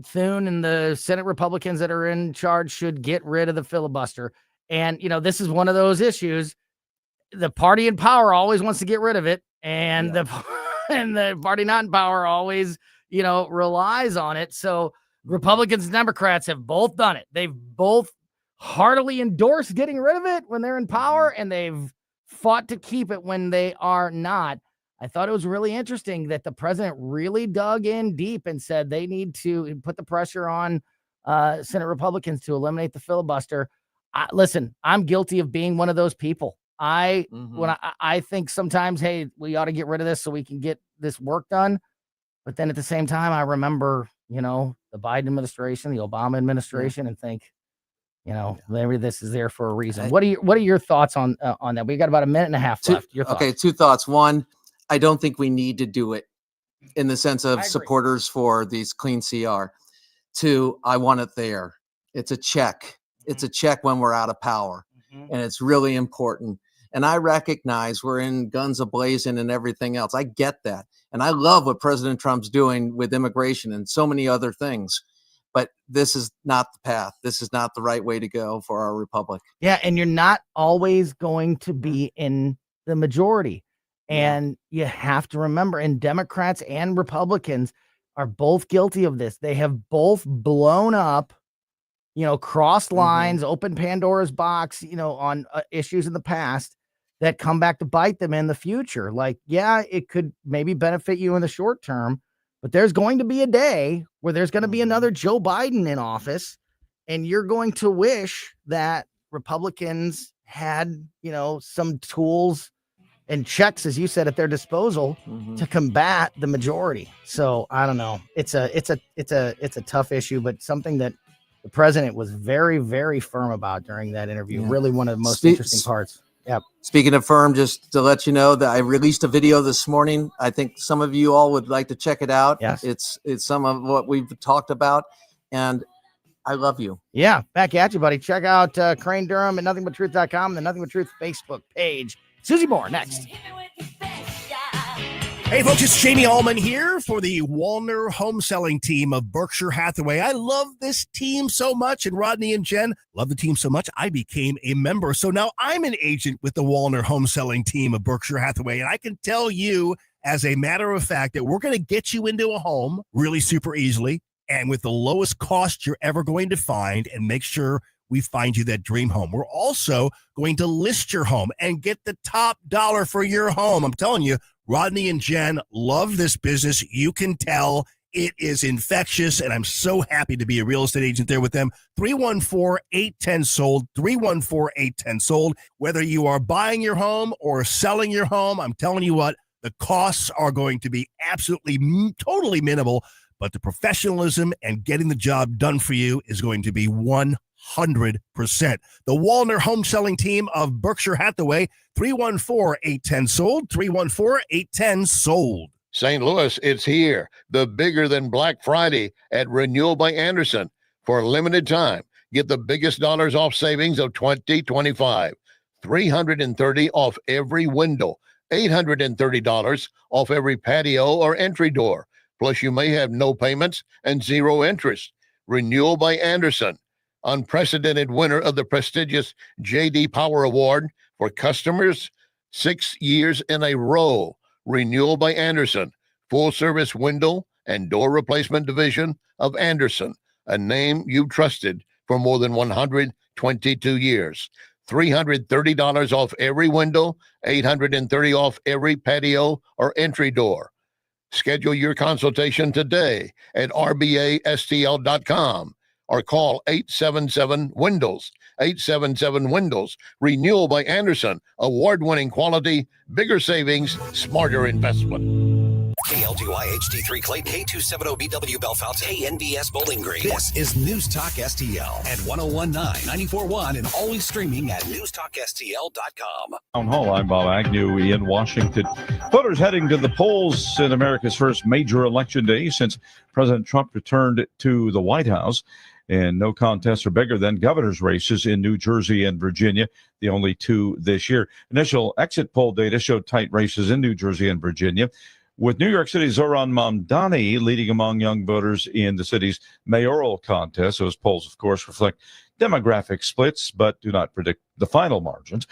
Thune and the Senate Republicans that are in charge should get rid of the filibuster. And, you know, this is one of those issues. The party in power always wants to get rid of it. And the party not in power always, you know, relies on it. So Republicans and Democrats have both done it. They've both heartily endorsed getting rid of it when they're in power, and they've fought to keep it when they are not. I thought it was really interesting that the president really dug in deep and said they need to put the pressure on Senate Republicans to eliminate the filibuster. Listen, I'm guilty of being one of those people. When I think sometimes, hey, we ought to get rid of this so we can get this work done. But then at the same time, I remember, you know, the Biden administration, the Obama administration, and think, you know, maybe this is there for a reason. What are your thoughts on that? We got about a minute and a half left. Your thoughts? Okay, two thoughts. One, I don't think we need to do it in the sense of supporters for these clean CR. Two, I want it there. It's a check. It's a check when we're out of power. And it's really important. And I recognize we're in guns a-blazing and everything else. I get that. And I love what President Trump's doing with immigration and so many other things. But this is not the path. This is not the right way to go for our republic. Yeah, and you're not always going to be in the majority. And you have to remember, and Democrats and Republicans are both guilty of this. They have both blown up, you know, crossed lines, opened Pandora's box, you know, on issues in the past that come back to bite them in the future. Like, yeah, it could maybe benefit you in the short term, but there's going to be a day where there's going to be another Joe Biden in office, and you're going to wish that Republicans had, you know, some tools and checks, as you said, at their disposal to combat the majority. So I don't know. It's a tough issue, but something that the president was very, very firm about during that interview. Yeah. Really one of the most interesting parts. Yeah. Speaking of firm, just to let you know that I released a video this morning. I think some of you all would like to check it out. Yes. It's some of what we've talked about, and I love you. Yeah. Back at you, buddy. Check out Crane Durham at nothingbutruth.com, the Nothing But Truth Facebook page. Susie Moore next. Hey, folks, it's Jamie Allman here for the Walner home selling team of Berkshire Hathaway. I love this team so much, and Rodney and Jen love the team so much, I became a member. So now I'm an agent with the Walner home selling team of Berkshire Hathaway, and I can tell you, as a matter of fact, that we're going to get you into a home really super easily and with the lowest cost you're ever going to find, and make sure we find you that dream home. We're also going to list your home and get the top dollar for your home. I'm telling you, Rodney and Jen love this business. You can tell it is infectious, and I'm so happy to be a real estate agent there with them. 314-810-SOLD, 314-810-SOLD. Whether you are buying your home or selling your home, I'm telling you what, the costs are going to be absolutely totally minimal, but the professionalism and getting the job done for you is going to be 100%. The Walner home selling team of Berkshire Hathaway, 314-810-SOLD, 314-810-SOLD. St. Louis, it's here. The bigger than Black Friday at Renewal by Anderson. For a limited time, get the biggest dollars off savings of 2025. $330 off every window. $830 off every patio or entry door. Plus, you may have no payments and zero interest. Renewal by Anderson. Unprecedented winner of the prestigious J.D. Power Award for customers 6 years in a row. Renewal by Anderson, full-service window and door replacement division of Anderson, a name you've trusted for more than 122 years. $330 off every window, $830 off every patio or entry door. Schedule your consultation today at rbastl.com or call 877-WINDOWS. 877-WINDOWS. Renewal by Anderson. Award-winning quality, bigger savings, smarter investment. KLGY HD3 Clayton, K270BW Bellefonte, KNBS Bowling Green. This is News Talk STL at 1019, 94.1, and always streaming at newstalkstl.com. Town Hall, I'm Bob Agnew in Washington. Voters heading to the polls in America's first major election day since President Trump returned to the White House. And no contests are bigger than governor's races in New Jersey and Virginia, the only two this year. Initial exit poll data showed tight races in New Jersey and Virginia, with New York City's Zohran Mamdani leading among young voters in the city's mayoral contest. Those polls, of course, reflect demographic splits, but do not predict the final margins.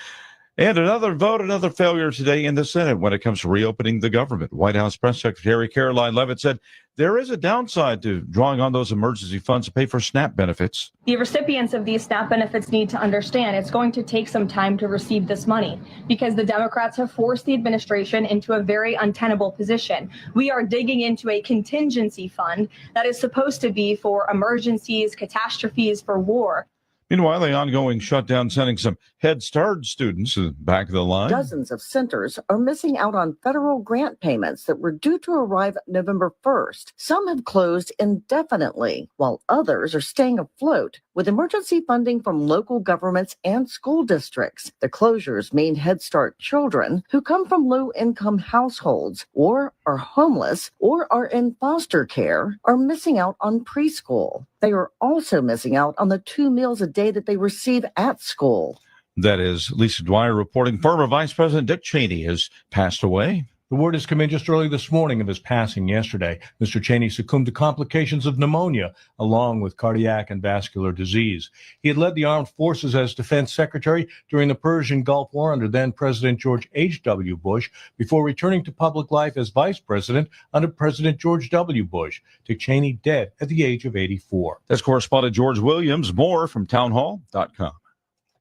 And another vote, another failure today in the Senate when it comes to reopening the government. White House Press Secretary Caroline Leavitt said there is a downside to drawing on those emergency funds to pay for SNAP benefits. The recipients of these SNAP benefits need to understand it's going to take some time to receive this money because the Democrats have forced the administration into a very untenable position. We are digging into a contingency fund that is supposed to be for emergencies, catastrophes, for war. Meanwhile, the ongoing shutdown sending some Head Start students back of the line. Dozens of centers are missing out on federal grant payments that were due to arrive November 1st. Some have closed indefinitely, while others are staying afloat with emergency funding from local governments and school districts. The closures mean Head Start children who come from low-income households or are homeless or are in foster care are missing out on preschool. They are also missing out on the 2 meals a day that they receive at school. That is Lisa Dwyer reporting. Former Vice President Dick Cheney has passed away. The word has come in just early this morning of his passing yesterday. Mr. Cheney succumbed to complications of pneumonia, along with cardiac and vascular disease. He had led the armed forces as defense secretary during the Persian Gulf War under then President George H.W. Bush, before returning to public life as vice president under President George W. Bush. Dick Cheney dead at the age of 84. That's correspondent George Williams. More from townhall.com.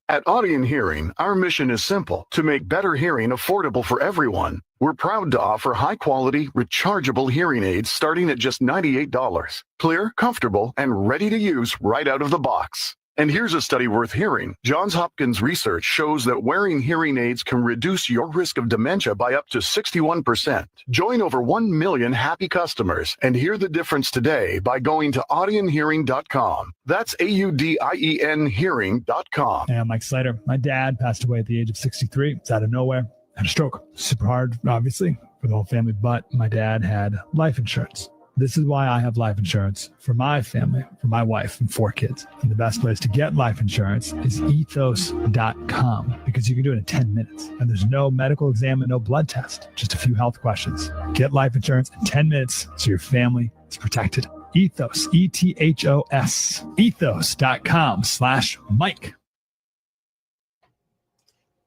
At Audion Hearing, our mission is simple: to make better hearing affordable for everyone. We're proud to offer high-quality, rechargeable hearing aids starting at just $98. Clear, comfortable, and ready to use right out of the box. And here's a study worth hearing. Johns Hopkins research shows that wearing hearing aids can reduce your risk of dementia by up to 61%. Join over 1 million happy customers and hear the difference today by going to audionhearing.com. That's AUDIEN hearing.com. Hey, I'm Mike Slater. My dad passed away at the age of 63. It's out of nowhere. Had a stroke. Super hard, obviously, for the whole family, but my dad had life insurance. This is why I have life insurance for my family, for my wife and 4 kids. And the best place to get life insurance is ethos.com, because you can do it in 10 minutes. And there's no medical exam and no blood test, just a few health questions. Get life insurance in 10 minutes so your family is protected. Ethos, ETHOS, ethos.com/Mike.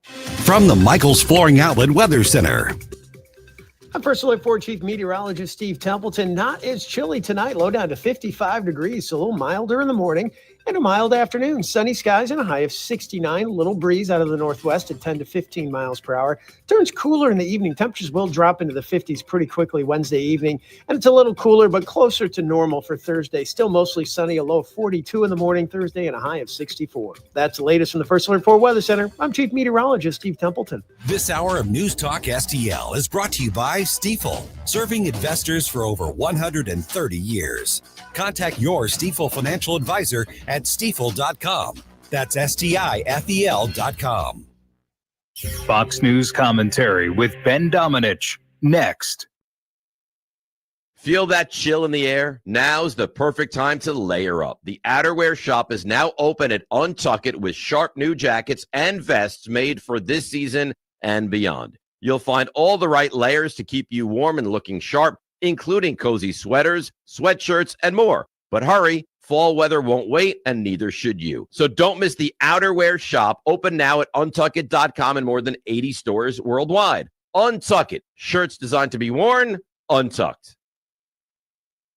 From the Michaels Flooring Outlet Weather Center. I'm First Alert 4 Chief Meteorologist Steve Templeton. Not as chilly tonight, low down to 55 degrees, so a little milder in the morning and a mild afternoon. Sunny skies and a high of 69. A little breeze out of the northwest at 10 to 15 miles per hour. Turns cooler in the evening. Temperatures will drop into the 50s pretty quickly Wednesday evening, and it's a little cooler but closer to normal for Thursday. Still mostly sunny, a low of 42 in the morning Thursday and a high of 64. That's the latest from the First Alert 4 Weather Center. I'm Chief Meteorologist Steve Templeton. This hour of News Talk STL is brought to you by Stifel, serving investors for over 130 years. Contact your Stifel financial advisor at stifel.com. That's STIFEL.com. Fox News commentary with Ben Domenech. Next. Feel that chill in the air? Now's the perfect time to layer up. The outerwear shop is now open at Untuckit with sharp new jackets and vests made for this season and beyond. You'll find all the right layers to keep you warm and looking sharp, including cozy sweaters, sweatshirts, and more. But hurry, fall weather won't wait, and neither should you. So don't miss the outerwear shop, open now at untuckit.com in more than 80 stores worldwide. Untuckit, shirts designed to be worn, untucked.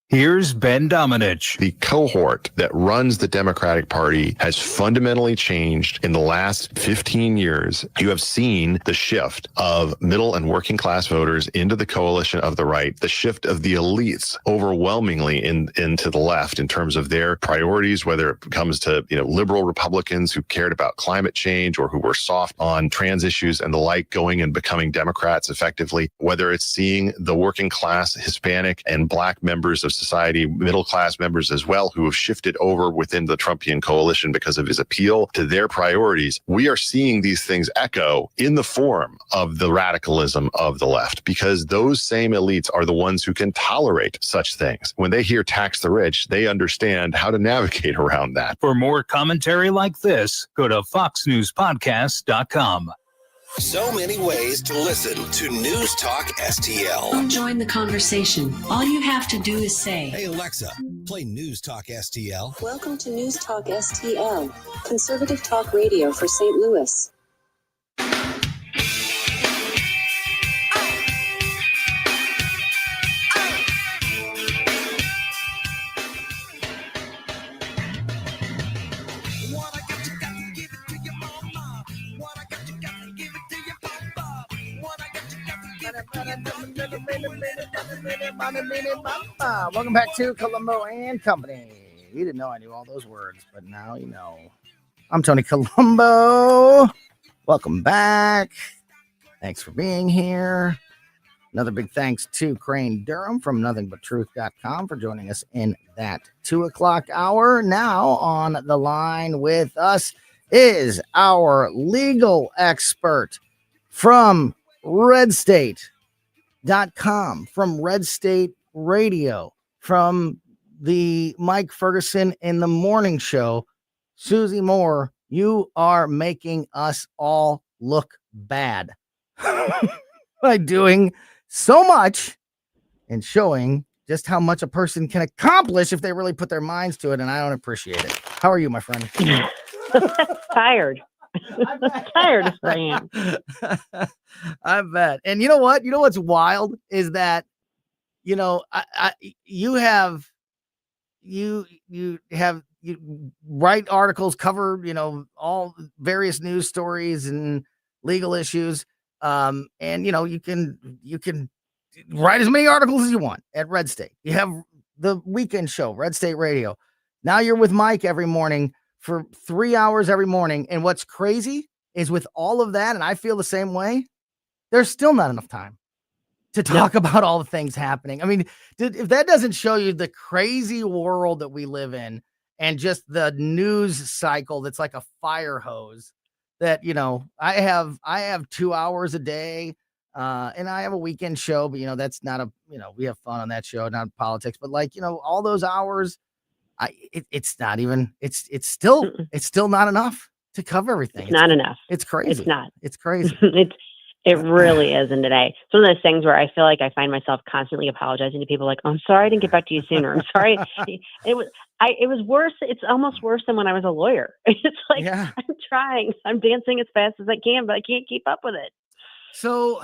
Here's Ben Domenech. The cohort that runs the Democratic Party has fundamentally changed in the last 15 years. You have seen the shift of middle and working class voters into the coalition of the right, the shift of the elites overwhelmingly into the left in terms of their priorities, whether it comes to liberal Republicans who cared about climate change or who were soft on trans issues and the like, going and becoming Democrats effectively, whether it's seeing the working class, Hispanic and Black members of society, middle class members as well, who have shifted over within the Trumpian coalition because of his appeal to their priorities. We are seeing these things echo in the form of the radicalism of the left, because those same elites are the ones who can tolerate such things. When they hear tax the rich, they understand how to navigate around that. For more commentary like this, go to foxnewspodcast.com. So many ways to listen to News Talk STL. Join the conversation. All you have to do is say, Hey Alexa, play News Talk STL. Welcome to News Talk STL, conservative talk radio for St. Louis. Welcome back to Colombo and Company. You didn't know I knew all those words, but now you know. I'm Tony Colombo. Welcome back. Thanks for being here. Another big thanks to Crane Durham from nothingbutTruth.com for joining us in that 2 o'clock hour. Now on the line with us is our legal expert from RedState.com, from Red State Radio, from the Mike Ferguson in the Morning Show. Susie Moore, you are making us all look bad by doing so much and showing just how much a person can accomplish if they really put their minds to it, and I don't appreciate it. How are you, my friend? Tired. Tired as I am. I bet. And you know what? You know what's wild is that, you write articles, cover, all various news stories and legal issues. And you can write as many articles as you want at Red State. You have the weekend show, Red State Radio. Now you're with Mike every morning for 3 hours every morning. And what's crazy is with all of that, and I feel the same way, there's still not enough time to talk about all the things happening. I mean, if that doesn't show you the crazy world that we live in and just the news cycle that's like a fire hose, that, I have 2 hours a day, and I have a weekend show, but that's not we have fun on that show, not politics, but all those hours, it's still not enough to cover everything. It's not enough. It's crazy. It's not. It's crazy. It really isn't today. It's one of those things where I feel like I find myself constantly apologizing to people, like, oh, I'm sorry I didn't get back to you sooner. I'm sorry. It was worse. It's almost worse than when I was a lawyer. It's like, I'm trying. I'm dancing as fast as I can, but I can't keep up with it. So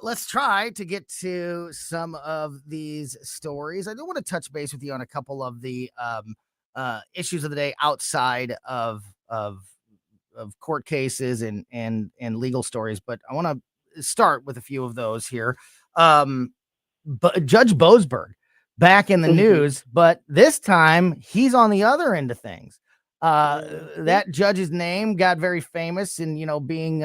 let's try to get to some of these stories. I do want to touch base with you on a couple of the issues of the day outside of court cases and legal stories, but I want to start with a few of those here. But Judge Boasberg back in the news, but this time he's on the other end of things. That judge's name got very famous in, being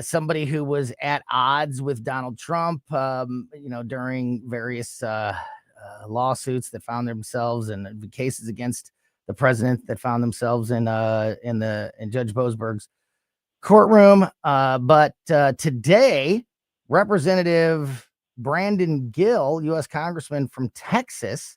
somebody who was at odds with Donald Trump, during various lawsuits that found themselves in cases against the president that found themselves in Judge Boasberg's courtroom. But today, Representative Brandon Gill, U.S. Congressman from Texas,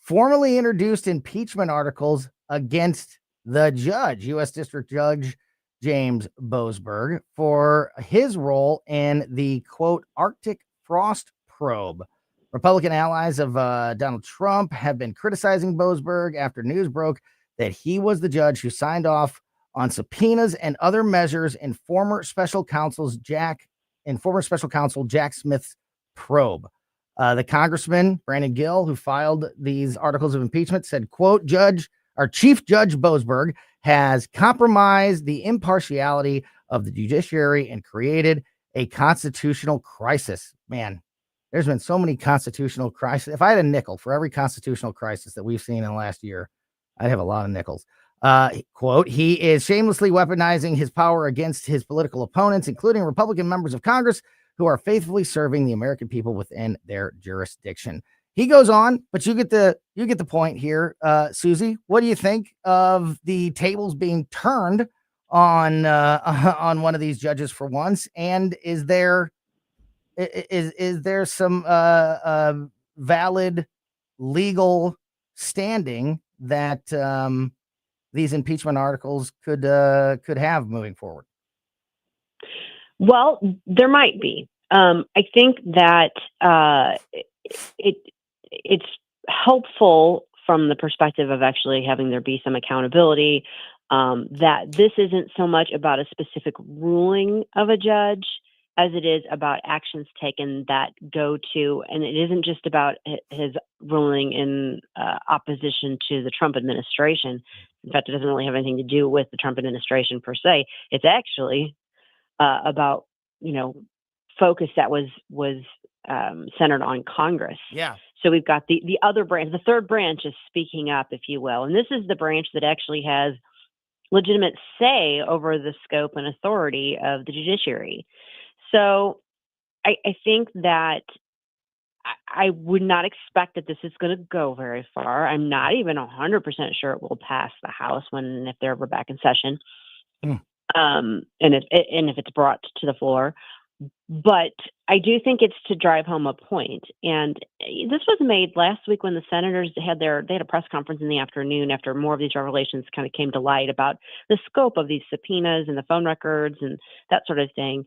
formally introduced impeachment articles against the judge, U.S. District Judge James Boasberg, for his role in the, quote, Arctic frost probe. Republican allies of Donald Trump have been criticizing Boasberg after news broke that he was the judge who signed off on subpoenas and other measures in former special counsel Jack Smith's probe. The congressman, Brandon Gill, who filed these articles of impeachment, said, quote, Chief Judge Boasberg has compromised the impartiality of the judiciary and created a constitutional crisis. Man, there's been so many constitutional crises. If I had a nickel for every constitutional crisis that we've seen in the last year, I'd have a lot of nickels. Quote, he is shamelessly weaponizing his power against his political opponents, including Republican members of Congress who are faithfully serving the American people within their jurisdiction. He goes on, but you get the point here. Susie, what do you think of the tables being turned on one of these judges for once? And is there some valid legal standing that these impeachment articles could have moving forward? Well, there might be. I think that it's helpful from the perspective of actually having there be some accountability, that this isn't so much about a specific ruling of a judge as it is about actions taken that go to, and it isn't just about his ruling in opposition to the Trump administration. In fact, it doesn't really have anything to do with the Trump administration per se. It's actually about, focus that was centered on Congress. Yeah. So we've got the other branch, the third branch is speaking up, if you will. And this is the branch that actually has legitimate say over the scope and authority of the judiciary. So I think that I would not expect that this is going to go very far. I'm not even 100% sure it will pass the House if they're ever back in session. And if it's brought to the floor. But I do think it's to drive home a point. And this was made last week when the senators had a press conference in the afternoon after more of these revelations kind of came to light about the scope of these subpoenas and the phone records and that sort of thing.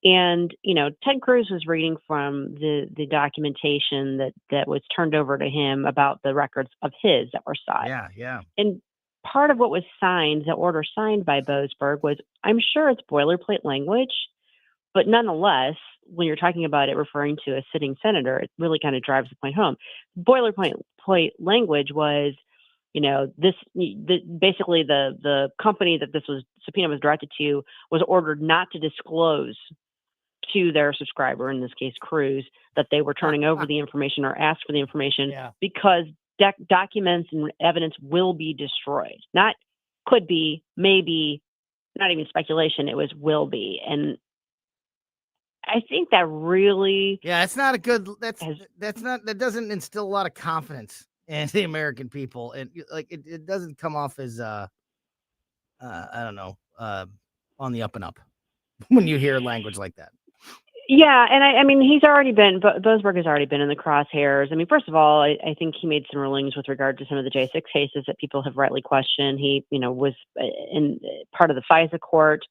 And, Ted Cruz was reading from the documentation that was turned over to him about the records of his that were sought. Yeah. And part of what was signed, the order signed by Boasberg, was, I'm sure it's boilerplate language, but nonetheless, when you're talking about it referring to a sitting senator, it really kind of drives the point home. Boilerplate language was, basically the company that this subpoena was directed to was ordered not to disclose to their subscriber, in this case Cruz, that they were turning over the information or asked for the information because documents and evidence will be destroyed. Not could be, maybe, not even speculation. It was will be. And I think that really, it's not a good. That doesn't instill a lot of confidence in the American people, and it doesn't come off as I don't know, on the up and up when you hear language like that. Yeah, and I mean, Boasberg has already been in the crosshairs. I mean, first of all, I think he made some rulings with regard to some of the J6 cases that people have rightly questioned. He, was in part of the FISA court,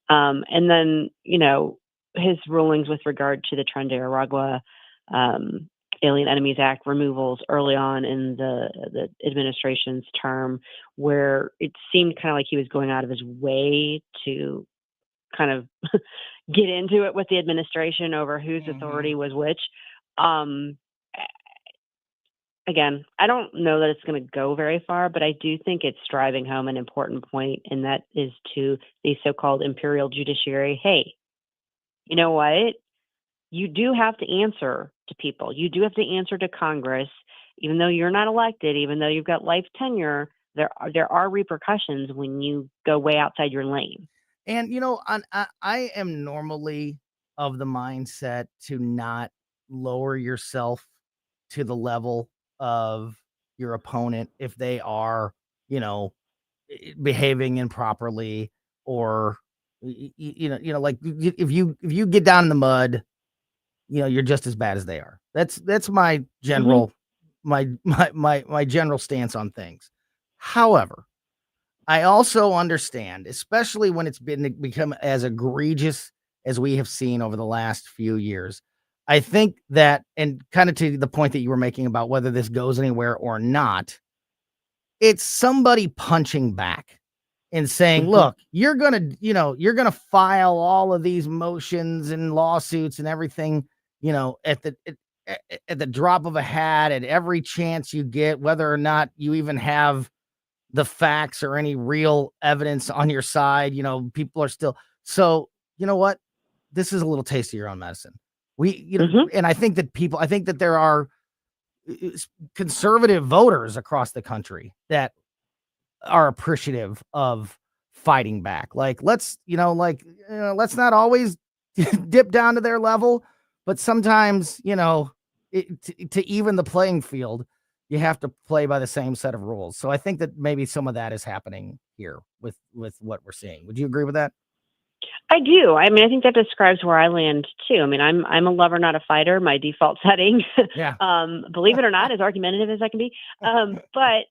and then, his rulings with regard to the Tren de Aragua Alien Enemies Act removals early on in the administration's term, where it seemed kind of like he was going out of his way to kind of get into it with the administration over whose authority was which. Again, I don't know that it's going to go very far, but I do think it's driving home an important point, and that is to the so-called imperial judiciary. Hey, you know what? You do have to answer to people. You do have to answer to Congress, even though you're not elected, even though you've got life tenure. There are repercussions when you go way outside your lane. And, I am normally of the mindset to not lower yourself to the level of your opponent if they are, behaving improperly, or, like if you get down in the mud, you're just as bad as they are. That's my general, my general stance on things. However, I also understand, especially when it's become as egregious as we have seen over the last few years. I think that, and kind of to the point that you were making about whether this goes anywhere or not, it's somebody punching back and saying, look, you're going to file all of these motions and lawsuits and everything, at the drop of a hat, at every chance you get, whether or not you even have the facts or any real evidence on your side. People are still. So you know what? This is a little taste of your own medicine. And I think that there are conservative voters across the country that are appreciative of fighting back. Like, let's not always dip down to their level, but sometimes, to even the playing field, you have to play by the same set of rules. So I think that maybe some of that is happening here with what we're seeing. Would you agree with that? I do. I mean, I think that describes where I land too. I mean, I'm a lover, not a fighter. My default setting, Yeah. believe it or not, as argumentative as I can be. But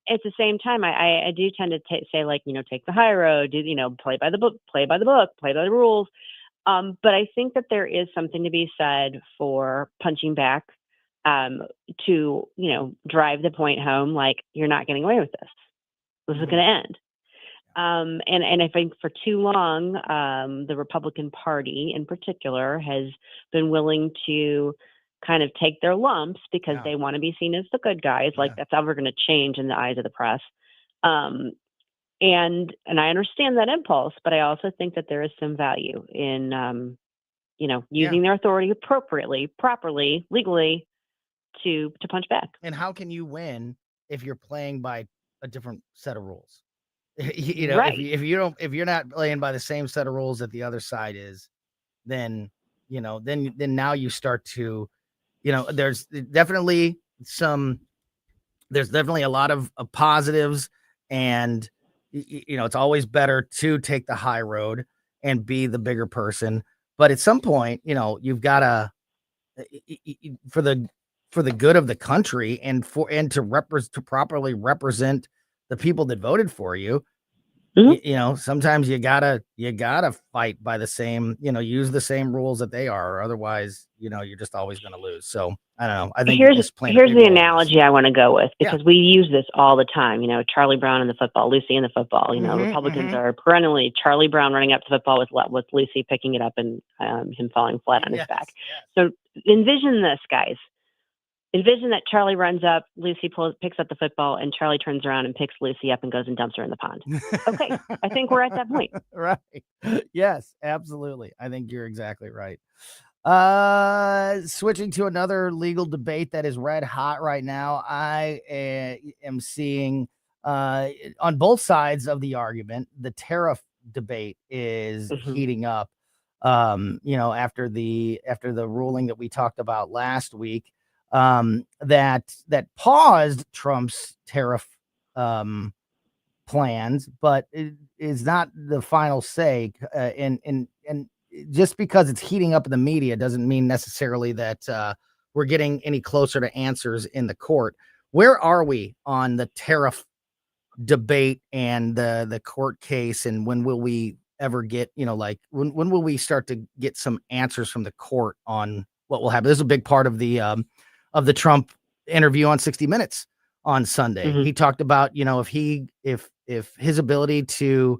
at the same time, I do tend to say, like, take the high road, play by the book, play by the rules. But I think that there is something to be said for punching back, to, drive the point home, like, you're not getting away with this. This is going to end. And I think for too long, the Republican Party in particular has been willing to kind of take their lumps because they want to be seen as the good guys. Like, that's ever going to change in the eyes of the press. And I understand that impulse, but I also think that there is some value in, using their authority appropriately, properly, legally to punch back. And how can you win if you're playing by a different set of rules? Right. if you're not playing by the same set of rules that the other side is, then now you start to, there's definitely a lot of positives, and it's always better to take the high road and be the bigger person. But at some point, you've got to, for the good of the country and to properly represent the people that voted for you. Sometimes you gotta fight by the same, use the same rules that they are, or otherwise, you're just always going to lose. So I don't know. I think here's the analogy I want to go with, because we use this all the time. Charlie Brown in the football, Lucy in the football. Republicans are perennially Charlie Brown running up to the football with Lucy picking it up and him falling flat on his back. So envision this, guys. Envision that Charlie runs up, Lucy picks up the football, and Charlie turns around and picks Lucy up and goes and dumps her in the pond. Okay, I think we're at that point. Right. Yes, absolutely. I think you're exactly right. Switching to another legal debate that is red hot right now. I am seeing on both sides of the argument, the tariff debate is heating up. After the ruling that we talked about last week, that paused Trump's tariff plans, but it is not the final say. And just because it's heating up in the media doesn't mean necessarily that we're getting any closer to answers in the court. Where are we on the tariff debate and the court case, and when will we ever get, when will we start to get some answers from the court on what will happen? This is a big part of the Trump interview on 60 Minutes on Sunday. He talked about, if his ability to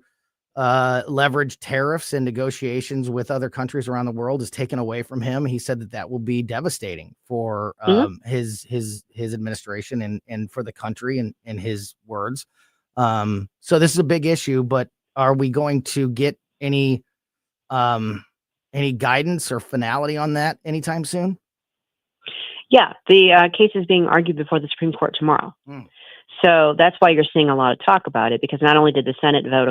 leverage tariffs and negotiations with other countries around the world is taken away from him. He said that will be devastating for his administration and for the country, in his words. So this is a big issue, but are we going to get any guidance or finality on that anytime soon? Yeah, the case is being argued before the Supreme Court tomorrow. So that's why you're seeing a lot of talk about it, because not only did the Senate vote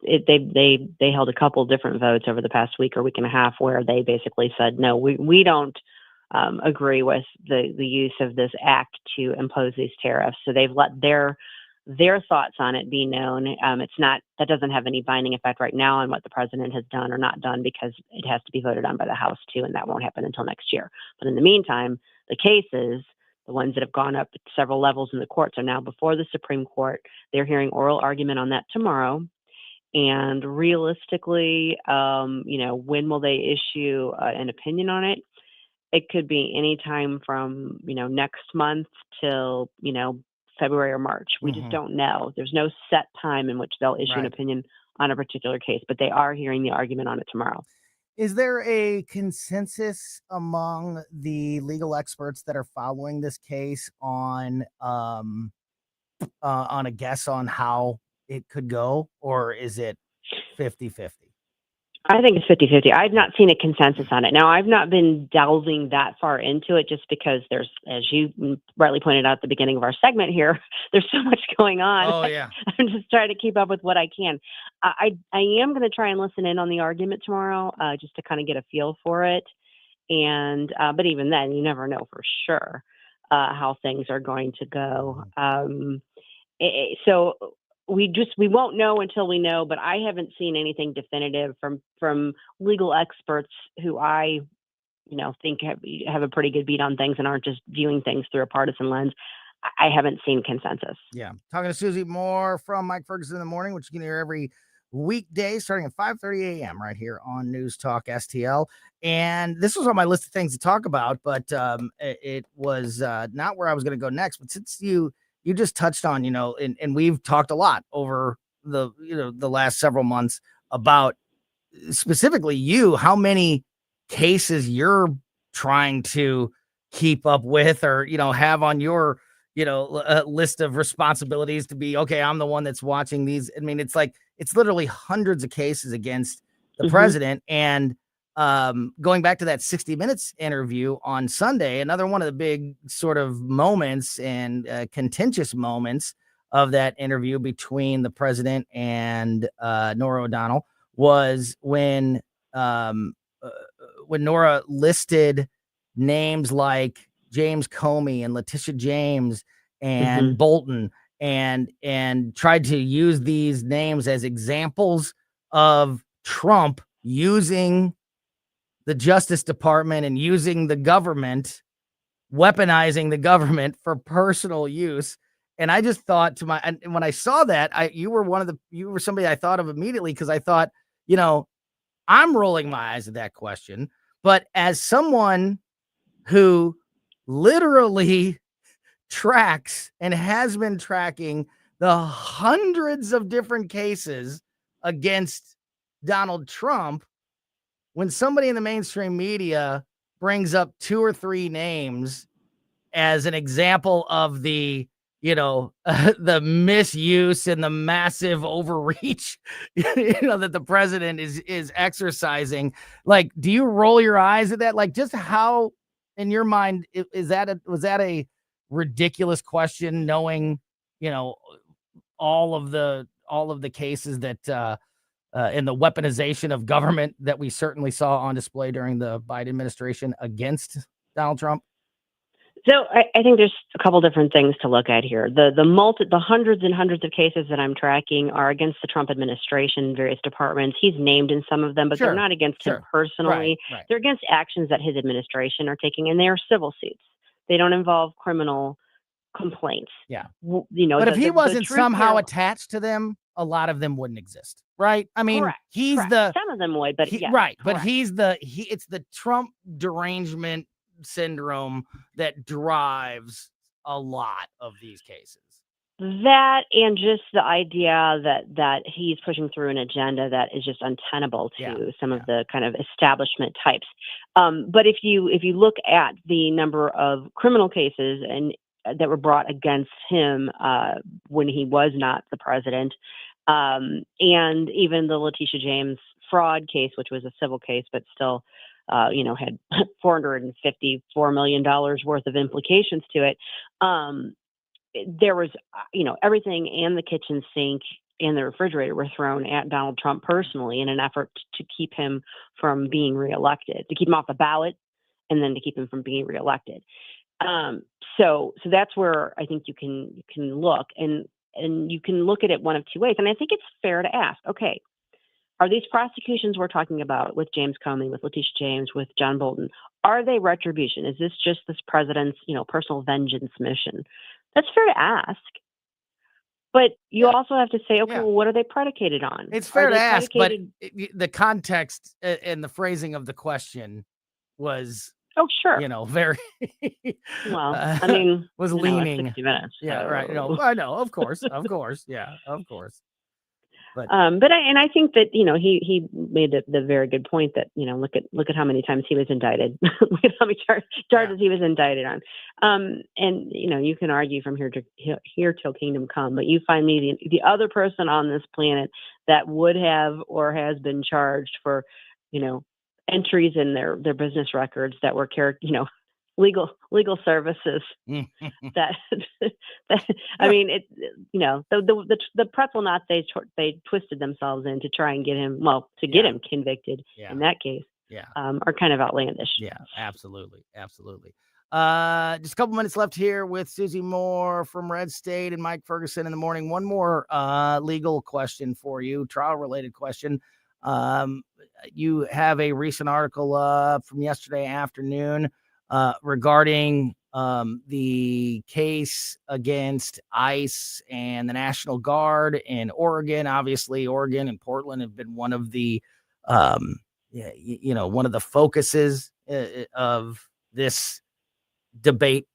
they held a couple different votes over the past week or week and a half where they basically said, no, we don't agree with the use of this act to impose these tariffs. So they've let their thoughts on it be known. That doesn't have any binding effect right now on what the president has done or not done, because it has to be voted on by the House too, and that won't happen until next year. But in the meantime, the cases, the ones that have gone up several levels in the courts, are now before the Supreme Court. They're hearing oral argument on that tomorrow. And realistically, when will they issue an opinion on it? It could be any time from, next month till, February or March. We just don't know. There's no set time in which they'll issue an opinion on a particular case, but they are hearing the argument on it tomorrow. Is there a consensus among the legal experts that are following this case on a guess on how it could go, or is it 50-50? I think it's 50-50. I've not seen a consensus on it. Now, I've not been delving that far into it just because there's, as you rightly pointed out at the beginning of our segment here, there's so much going on. Oh, yeah. I'm just trying to keep up with what I can. I am going to try and listen in on the argument tomorrow just to kind of get a feel for it. And but even then, you never know for sure how things are going to go. So we won't know until we know, but I haven't seen anything definitive from legal experts who I think have a pretty good beat on things and aren't just viewing things through a partisan lens. I haven't seen consensus. Yeah. Talking to Susie Moore from Mike Ferguson in the Morning, which you can hear every weekday starting at 5:30 a.m. right here on News Talk STL. And this was on my list of things to talk about, but it was not where I was going to go next. But since you just touched on, and we've talked a lot over the last several months about specifically how many cases you're trying to keep up with or, have on your, list of responsibilities to be, okay, I'm the one that's watching these. I mean, it's literally hundreds of cases against the president. And going back to that 60 Minutes interview on Sunday, another one of the big sort of moments and contentious moments of that interview between the president and Norah O'Donnell was when Nora listed names like James Comey and Letitia James and Bolton and tried to use these names as examples of Trump using the Justice Department and using the government, weaponizing the government for personal use. And I just thought and when I saw that, you were somebody I thought of immediately because I thought, I'm rolling my eyes at that question. But as someone who literally tracks and has been tracking the hundreds of different cases against Donald Trump, when somebody in the mainstream media brings up 2 or 3 names as an example of the the misuse and the massive overreach, that the president is exercising, do you roll your eyes at that? Just how, in your mind, was that a ridiculous question, knowing, all of the cases that, in the weaponization of government that we certainly saw on display during the Biden administration against Donald Trump? So I think there's a couple different things to look at here. The hundreds and hundreds of cases that I'm tracking are against the Trump administration, various departments. He's named in some of them, but they're not against him personally. Right. They're against actions that his administration are taking, and they are civil suits. They don't involve criminal complaints. Yeah. But if he wasn't somehow attached to them, a lot of them wouldn't exist. Right. I mean, correct. Some of them would, but right. But it's the Trump derangement syndrome that drives a lot of these cases. That and just the idea that he's pushing through an agenda that is just untenable to some of the kind of establishment types. But if you look at the number of criminal cases and that were brought against him when he was not the president, and even the Letitia James fraud case, which was a civil case, but still had $454 million worth of implications to it. There was, everything and the kitchen sink and the refrigerator were thrown at Donald Trump personally in an effort to keep him from being reelected, to keep him off the ballot, and then to keep him from being reelected. So that's where I think you can look, and you can look at it one of two ways. And I think it's fair to ask, okay, are these prosecutions we're talking about with James Comey, with Letitia James, with John Bolton, are they retribution? Is this just this president's, personal vengeance mission? That's fair to ask. But you also have to say, okay, well, what are they predicated on? It's fair to ask, but the context and the phrasing of the question was, very well, I mean, was leaning 60 minutes. Yeah, right. No, I know, of course. Yeah, of course. But I think that he made the very good point that look at how many times he was indicted, look at how many charges he was indicted on, and you can argue from here till kingdom come, but you find me the other person on this planet that would have or has been charged for entries in their business records that were legal services that I mean it the pretzel knots they twisted themselves in to try and get him get him convicted in that case are kind of outlandish. Absolutely just a couple minutes left here with Susie Moore from Red State and Mike Ferguson in the morning. One more legal question for you, trial related question. You have a recent article from yesterday afternoon regarding the case against ICE and the National Guard in Oregon. Obviously, Oregon and Portland have been one of the, one of the focuses of this debate.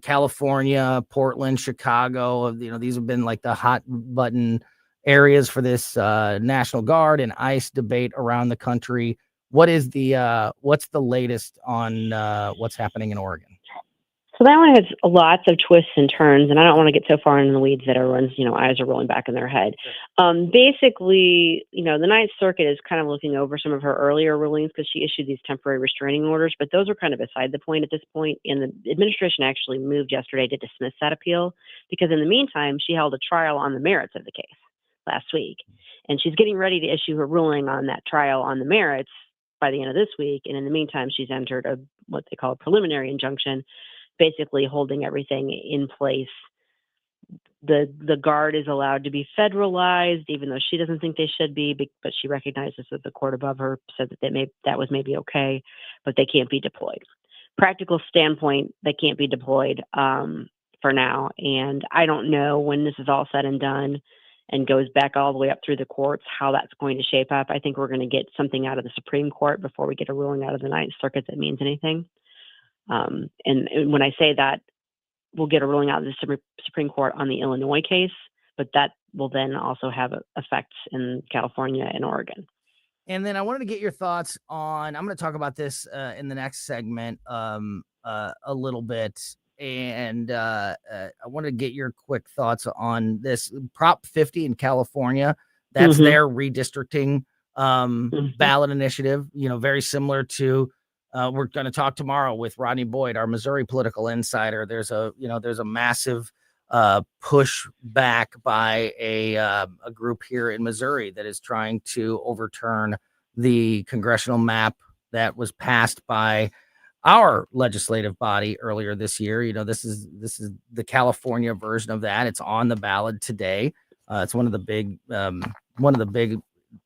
California, Portland, Chicago, these have been like the hot button areas for this National Guard and ICE debate around the country. What's the latest on what's happening in Oregon? So that one has lots of twists and turns, and I don't want to get so far into the weeds that everyone's, eyes are rolling back in their head. Basically, the Ninth Circuit is kind of looking over some of her earlier rulings because she issued these temporary restraining orders, but those are kind of beside the point at this point. And the administration actually moved yesterday to dismiss that appeal because in the meantime, she held a trial on the merits of the case last week. And she's getting ready to issue her ruling on that trial on the merits by the end of this week. And in the meantime, she's entered what they call a preliminary injunction, basically holding everything in place. The Guard is allowed to be federalized, even though she doesn't think they should be, but she recognizes that the court above her said that that was maybe okay, but they can't be deployed. Practical standpoint, they can't be deployed for now. And I don't know when this is all said and done and goes back all the way up through the courts, how that's going to shape up. I think we're going to get something out of the Supreme Court before we get a ruling out of the Ninth Circuit that means anything. And when I say that, we'll get a ruling out of the Supreme Court on the Illinois case, but that will then also have effects in California and Oregon. And then I wanted to get your thoughts on, I'm going to talk about this in the next segment a little bit. And I wanted to get your quick thoughts on this Prop 50 in California. That's their redistricting ballot initiative, very similar to, we're going to talk tomorrow with Rodney Boyd, our Missouri political insider. There's a massive push back by a group here in Missouri that is trying to overturn the congressional map that was passed by our legislative body earlier this year. This is the California version of that. It's on the ballot today. It's one of the big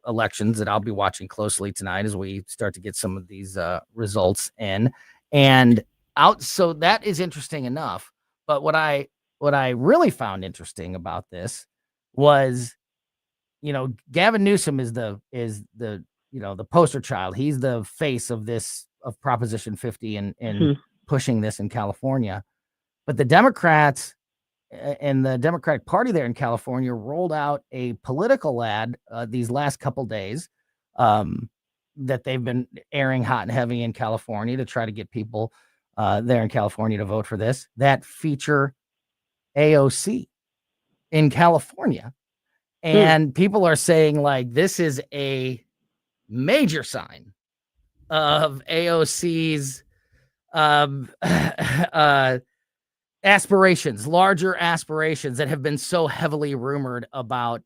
elections that I'll be watching closely tonight as we start to get some of these results in and out. So that is interesting enough. But what I really found interesting about this was, Gavin Newsom is the poster child. He's the face of Proposition 50 and pushing this in California. But the Democrats and the Democratic Party there in California rolled out a political ad these last couple days that they've been airing hot and heavy in California to try to get people there in California to vote for this, that feature AOC in California. And people are saying, like, this is a major sign of AOC's aspirations, larger aspirations that have been so heavily rumored about,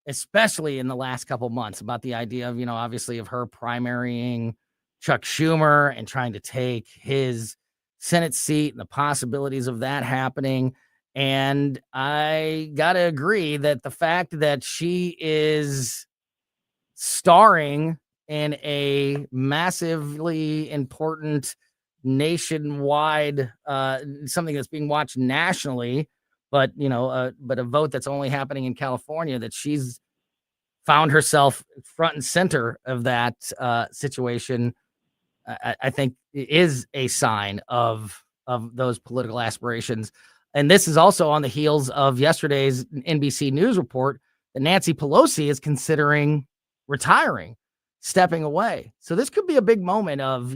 especially in the last couple months, about the idea of, obviously of her primarying Chuck Schumer and trying to take his Senate seat and the possibilities of that happening. And I got to agree that the fact that she is starring in a massively important nationwide something that's being watched nationally, but a vote that's only happening in California, that she's found herself front and center of that situation, I think is a sign of those political aspirations. And this is also on the heels of yesterday's NBC News report that Nancy Pelosi is considering retiring, stepping away. So this could be a big moment of,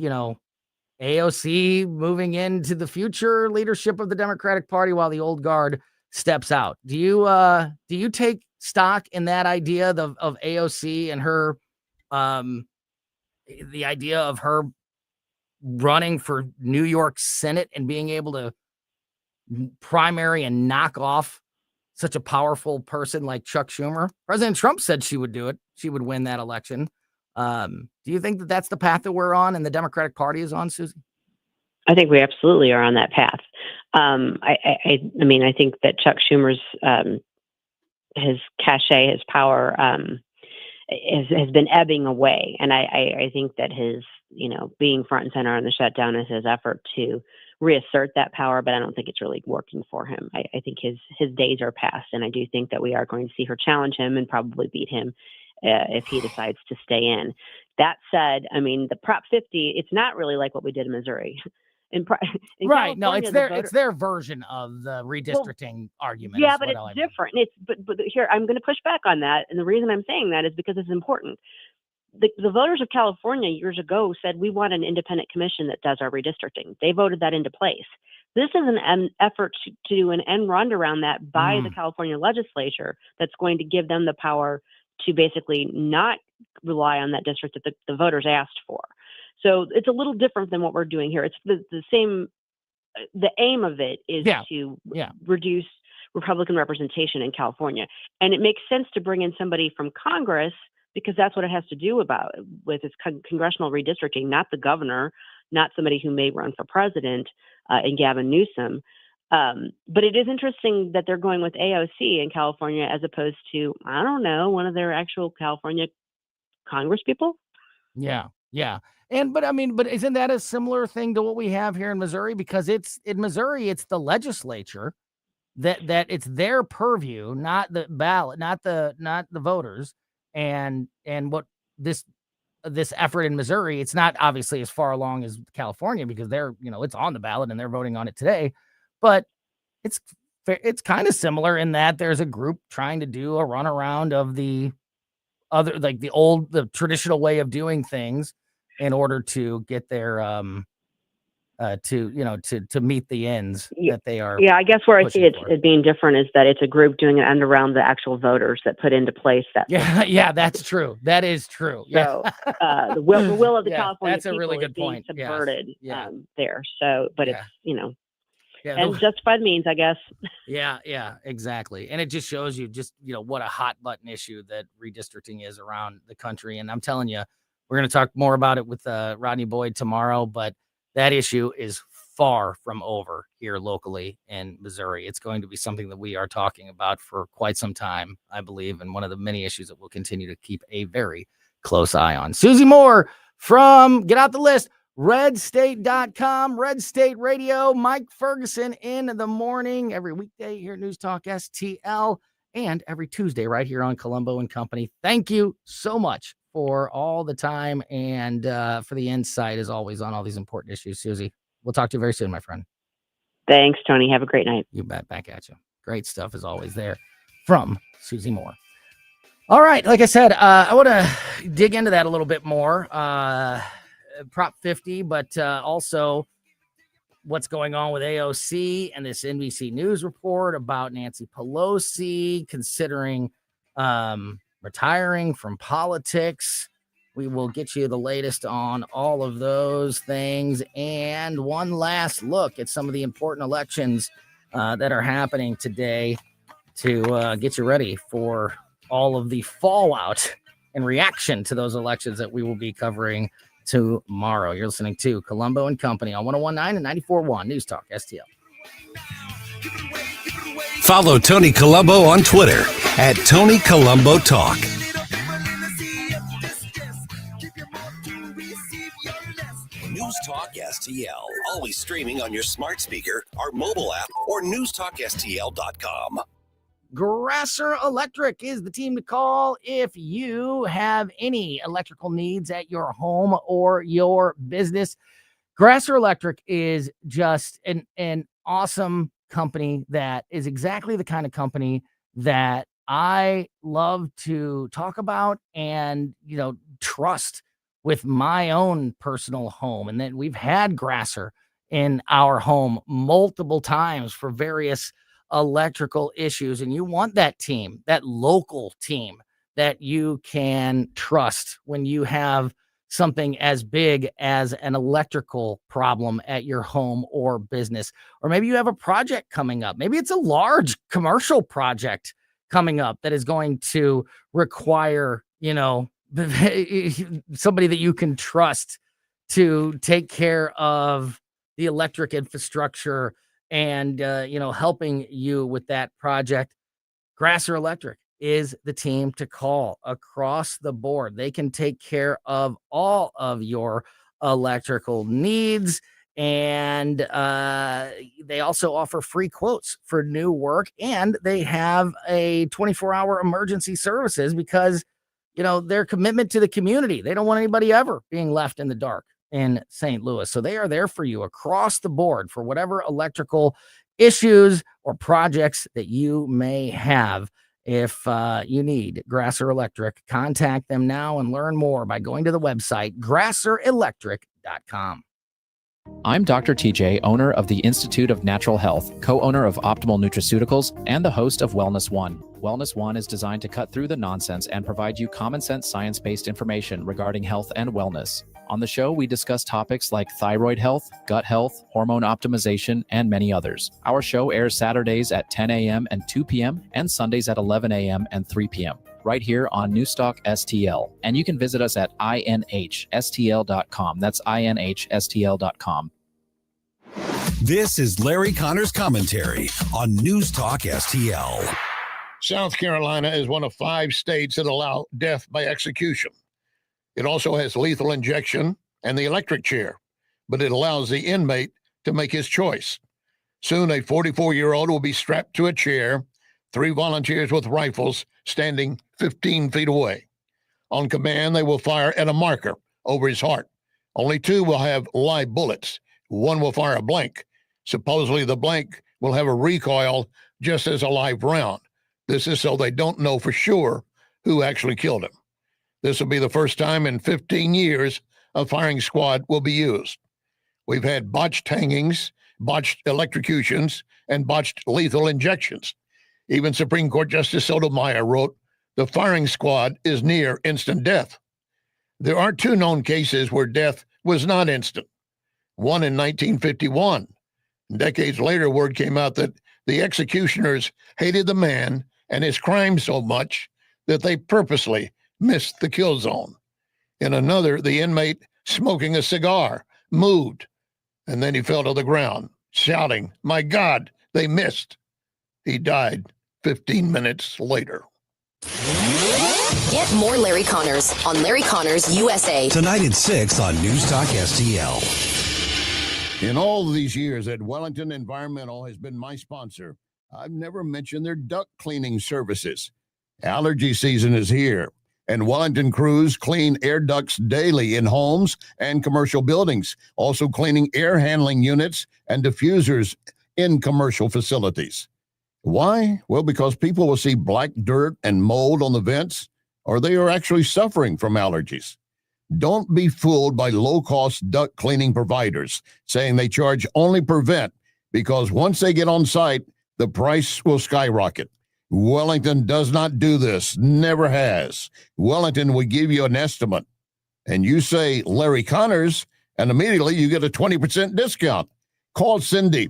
AOC moving into the future leadership of the Democratic Party while the old guard steps out. Do you take stock in that idea of AOC and her, the idea of her running for New York Senate and being able to primary and knock off such a powerful person like Chuck Schumer? President Trump said she would do it. She would win that election. Do you think that that's the path that we're on and the Democratic Party is on, Susie? I think we absolutely are on that path. I mean, I think that Chuck Schumer's his cachet, his power, has been ebbing away, and I think that his being front and center on the shutdown is his effort to reassert that power. But I don't think it's really working for him. I think his days are past, and I do think that we are going to see her challenge him and probably beat him if he decides to stay in. That said, I mean, the Prop 50, it's not really like what we did in Missouri. In right. No, California, it's their version of the redistricting argument. Yeah, but it's different. But here, I'm going to push back on that. And the reason I'm saying that is because it's important. The voters of California years ago said, we want an independent commission that does our redistricting. They voted that into place. This is an effort to do an end run around that by the California legislature that's going to give them the power to basically not rely on that district that the voters asked for. So it's a little different than what we're doing here. It's the same. The aim of it is to reduce Republican representation in California. And it makes sense to bring in somebody from Congress because that's what it has to do with its congressional redistricting, not the governor, not somebody who may run for president and Gavin Newsom. But it is interesting that they're going with AOC in California as opposed to, I don't know, one of their actual California Congress people. Yeah. But isn't that a similar thing to what we have here in Missouri? Because it's in Missouri, it's the legislature that it's their purview, not the ballot, not the voters. And what this effort in Missouri, it's not obviously as far along as California because they're, it's on the ballot and they're voting on it today. But it's kind of similar in that there's a group trying to do a runaround of the other, like the traditional way of doing things in order to get their to meet the ends that they are. Yeah, I guess where I see it being different is that it's a group doing it and around the actual voters that put into place that. Yeah, that's true. That is true. So the will of the California that's a people really good is being point. subverted Yes. there. So, but it's Yeah, and justified means, I guess. Yeah, exactly. And it just shows you what a hot button issue that redistricting is around the country. And I'm telling you, we're going to talk more about it with Rodney Boyd tomorrow, but that issue is far from over here locally in Missouri. It's going to be something that we are talking about for quite some time, I believe, and one of the many issues that we'll continue to keep a very close eye on. Susie Moore from Get Out the List, redstate.com, Red State Radio, Mike Ferguson in the morning, every weekday here at News Talk STL, and every Tuesday right here on Colombo and Company. Thank you so much for all the time and for the insight, as always, on all these important issues, Susie. We'll talk to you very soon, my friend. Thanks, Tony. Have a great night. You bet. Back at you. Great stuff, as always, there from Susie Moore. All right. Like I said, I want to dig into that a little bit more. Prop 50, but also what's going on with AOC and this NBC News report about Nancy Pelosi considering retiring from politics. We will get you the latest on all of those things and one last look at some of the important elections that are happening today to get you ready for all of the fallout and reaction to those elections that we will be covering tomorrow. You're listening to Colombo and Company on 101.9 and 94.1 News Talk STL. Follow Tony Colombo on Twitter at Tony Colombo Talk. News Talk STL. Always streaming on your smart speaker, our mobile app, or newstalkstl.com. Grasser Electric is the team to call if you have any electrical needs at your home or your business. Grasser Electric is just an awesome company that is exactly the kind of company that I love to talk about and, trust with my own personal home. And then we've had Grasser in our home multiple times for various electrical issues. And you want that team, that local team that you can trust when you have something as big as an electrical problem at your home or business. Or maybe you have a project coming up. Maybe it's a large commercial project coming up that is going to require, somebody that you can trust to take care of the electric infrastructure and, helping you with that project. Grasser Electric is the team to call across the board. They can take care of all of your electrical needs. And they also offer free quotes for new work. And they have a 24-hour emergency services because, their commitment to the community. They don't want anybody ever being left in the dark in St. Louis. So they are there for you across the board for whatever electrical issues or projects that you may have. If you need Grasser Electric, contact them now and learn more by going to the website grasserelectric.com. I'm Dr. TJ, owner of the Institute of Natural Health, co-owner of Optimal Nutraceuticals, and the host of Wellness One. Wellness One is designed to cut through the nonsense and provide you common sense, science-based information regarding health and wellness. On the show, we discuss topics like thyroid health, gut health, hormone optimization, and many others. Our show airs Saturdays at 10 a.m. and 2 p.m. and Sundays at 11 a.m. and 3 p.m. right here on Newstalk STL. And you can visit us at inhstl.com. That's inhstl.com. This is Larry Connor's commentary on News Talk STL. South Carolina is one of 5 states that allow death by execution. It also has lethal injection and the electric chair, but it allows the inmate to make his choice. Soon, a 44-year-old will be strapped to a chair, 3 volunteers with rifles standing 15 feet away. On command, they will fire at a marker over his heart. Only 2 will have live bullets. 1 will fire a blank. Supposedly, the blank will have a recoil just as a live round. This is so they don't know for sure who actually killed him. This will be the first time in 15 years a firing squad will be used. We've had botched hangings, botched electrocutions, and botched lethal injections. Even Supreme Court Justice Sotomayor wrote, the firing squad is near instant death. There are 2 known cases where death was not instant. One in 1951. Decades later, word came out that the executioners hated the man and his crime so much that they purposely missed the kill zone. In another, the inmate smoking a cigar moved, and then he fell to the ground, shouting, "My God, they missed." He died 15 minutes later. Get more Larry Connors on Larry Connors USA. Tonight at 6 on News Talk STL. In all of these years that Wellington Environmental has been my sponsor, I've never mentioned their duct cleaning services. Allergy season is here, and Wellington crews clean air ducts daily in homes and commercial buildings, also cleaning air handling units and diffusers in commercial facilities. Why? Well, because people will see black dirt and mold on the vents, or they are actually suffering from allergies. Don't be fooled by low-cost duct cleaning providers saying they charge only per vent, because once they get on site, the price will skyrocket. Wellington does not do this, never has. Wellington will give you an estimate, and you say Larry Connors, and immediately you get a 20% discount. Call Cindy,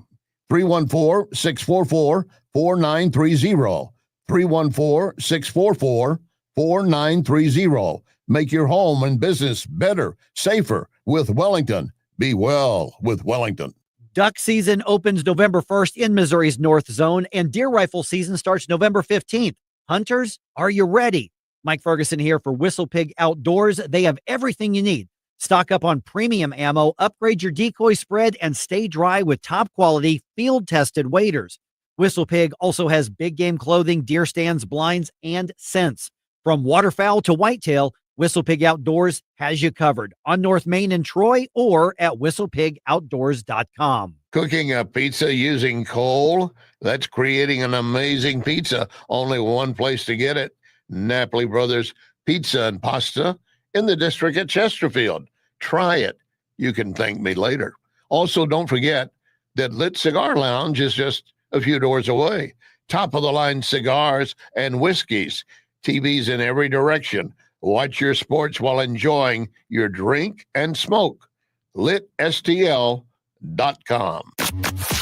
314-644-4930, 314-644-4930. Make your home and business better, safer with Wellington. Be well with Wellington. Duck season opens November 1st in Missouri's North Zone, and deer rifle season starts November 15th. Hunters, are you ready? Mike Ferguson here for Whistle Pig Outdoors. They have everything you need. Stock up on premium ammo, upgrade your decoy spread, and stay dry with top-quality, field-tested waders. Whistle Pig also has big game clothing, deer stands, blinds, and scents. From waterfowl to whitetail, Whistle Pig Outdoors has you covered on North Main in Troy or at whistlepigoutdoors.com. Cooking a pizza using coal? That's creating an amazing pizza. Only one place to get it. Napoli Brothers Pizza and Pasta in the district at Chesterfield. Try it. You can thank me later. Also, don't forget that Lit Cigar Lounge is just a few doors away. Top of the line cigars and whiskeys. TVs in every direction. Watch your sports while enjoying your drink and smoke. LitSTL.com.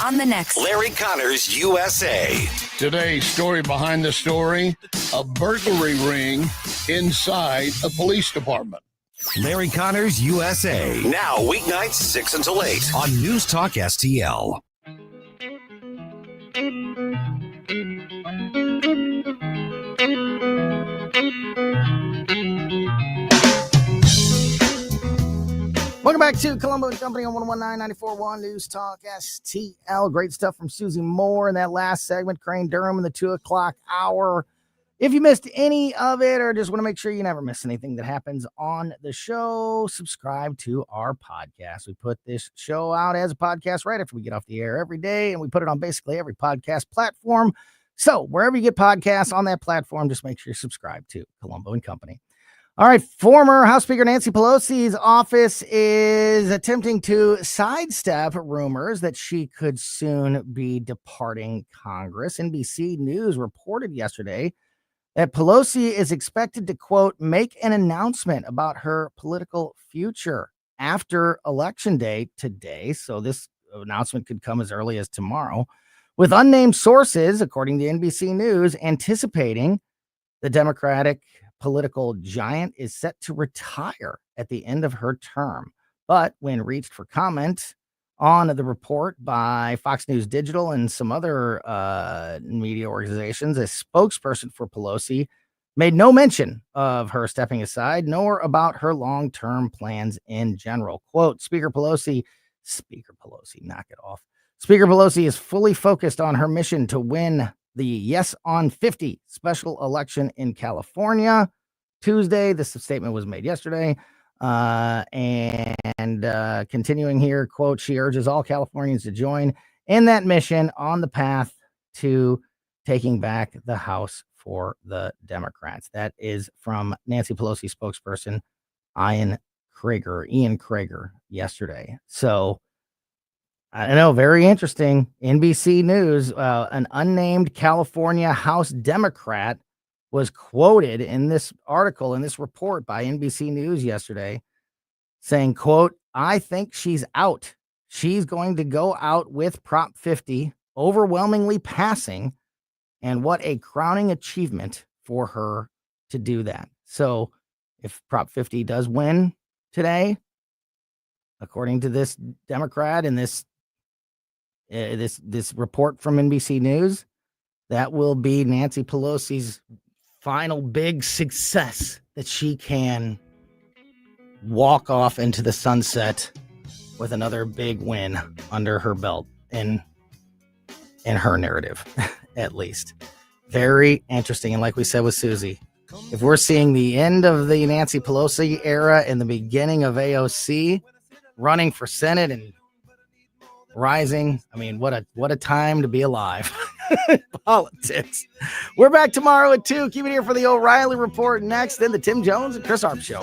On the next Larry Connors USA. Today's story behind the story, a burglary ring inside a police department. Larry Connors USA. Now weeknights 6 until 8 on News Talk STL. Welcome back to Colombo Company on 119.94.1 News Talk STL. Great stuff from Susie Moore in that last segment, Crane Durham in the 2 o'clock hour. If you missed any of it or just want to make sure you never miss anything that happens on the show, subscribe to our podcast. We put this show out as a podcast right after we get off the air every day, and we put it on basically every podcast platform. So wherever you get podcasts on that platform, just make sure you subscribe to Colombo and Company. All right, former House Speaker Nancy Pelosi's office is attempting to sidestep rumors that she could soon be departing Congress. NBC News reported yesterday that Pelosi is expected to, quote, make an announcement about her political future after Election Day today. So this announcement could come as early as tomorrow, with unnamed sources, according to NBC News, anticipating the Democratic political giant is set to retire at the end of her term. But when reached for comment on the report by Fox News Digital and some other media organizations, a spokesperson for Pelosi made no mention of her stepping aside, nor about her long-term plans in general. Quote, Speaker Pelosi, knock it off. Speaker Pelosi is fully focused on her mission to win the Yes on 50 special election in California Tuesday. This statement was made yesterday. Continuing here, quote, she urges all Californians to join in that mission on the path to taking back the House for the Democrats. That is from Nancy Pelosi spokesperson Ian Krager yesterday. So I know, very interesting. NBC News, an unnamed California House Democrat was quoted in this article, in this report by NBC News yesterday, saying, quote, I think she's out. She's going to go out with Prop 50, overwhelmingly passing, and what a crowning achievement for her to do that. So if Prop 50 does win today, according to this Democrat and this report from NBC News, that will be Nancy Pelosi's final big success, that she can walk off into the sunset with another big win under her belt in her narrative, at least. Very interesting. And like we said with Susie, if we're seeing the end of the Nancy Pelosi era and the beginning of AOC running for Senate and rising, I mean, what a time to be alive. Politics. We're back tomorrow at 2. Keep it here for the O'Reilly Report next, then the Tim Jones and Chris Arp Show.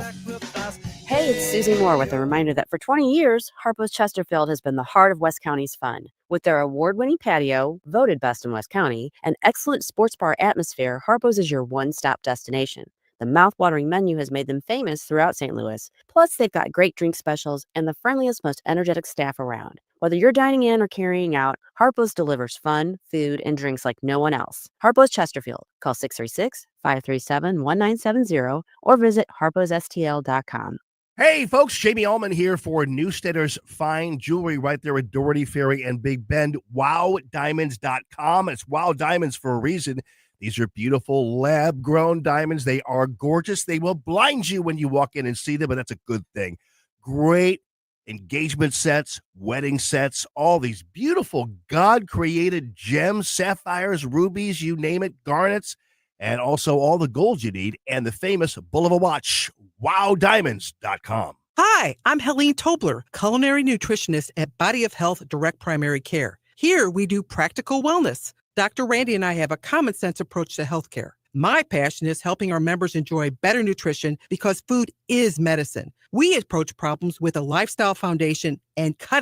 Hey, it's Susie Moore with a reminder that for 20 years, Harpo's Chesterfield has been the heart of West County's fun. With their award-winning patio, voted best in West County, and excellent sports bar atmosphere, Harpo's is your one-stop destination. The mouth-watering menu has made them famous throughout St. Louis. Plus, they've got great drink specials and the friendliest, most energetic staff around. Whether you're dining in or carrying out, Harpo's delivers fun, food, and drinks like no one else. Harpo's Chesterfield. Call 636-537-1970 or visit harposstl.com. Hey, folks, Jamie Allman here for Newsteader's Fine Jewelry right there at Doherty Ferry and Big Bend. WowDiamonds.com. It's Wow Diamonds for a reason. These are beautiful lab-grown diamonds. They are gorgeous. They will blind you when you walk in and see them, but that's a good thing. Great engagement sets, wedding sets, all these beautiful God-created gems, sapphires, rubies, you name it, garnets, and also all the gold you need, and the famous Bulova watch wowdiamonds.com. Hi, I'm Helene Tobler, culinary nutritionist at Body of Health Direct Primary Care. Here we do practical wellness. Dr. Randy and I have a common sense approach to healthcare. My passion is helping our members enjoy better nutrition because food is medicine. We approach problems with a lifestyle foundation and cut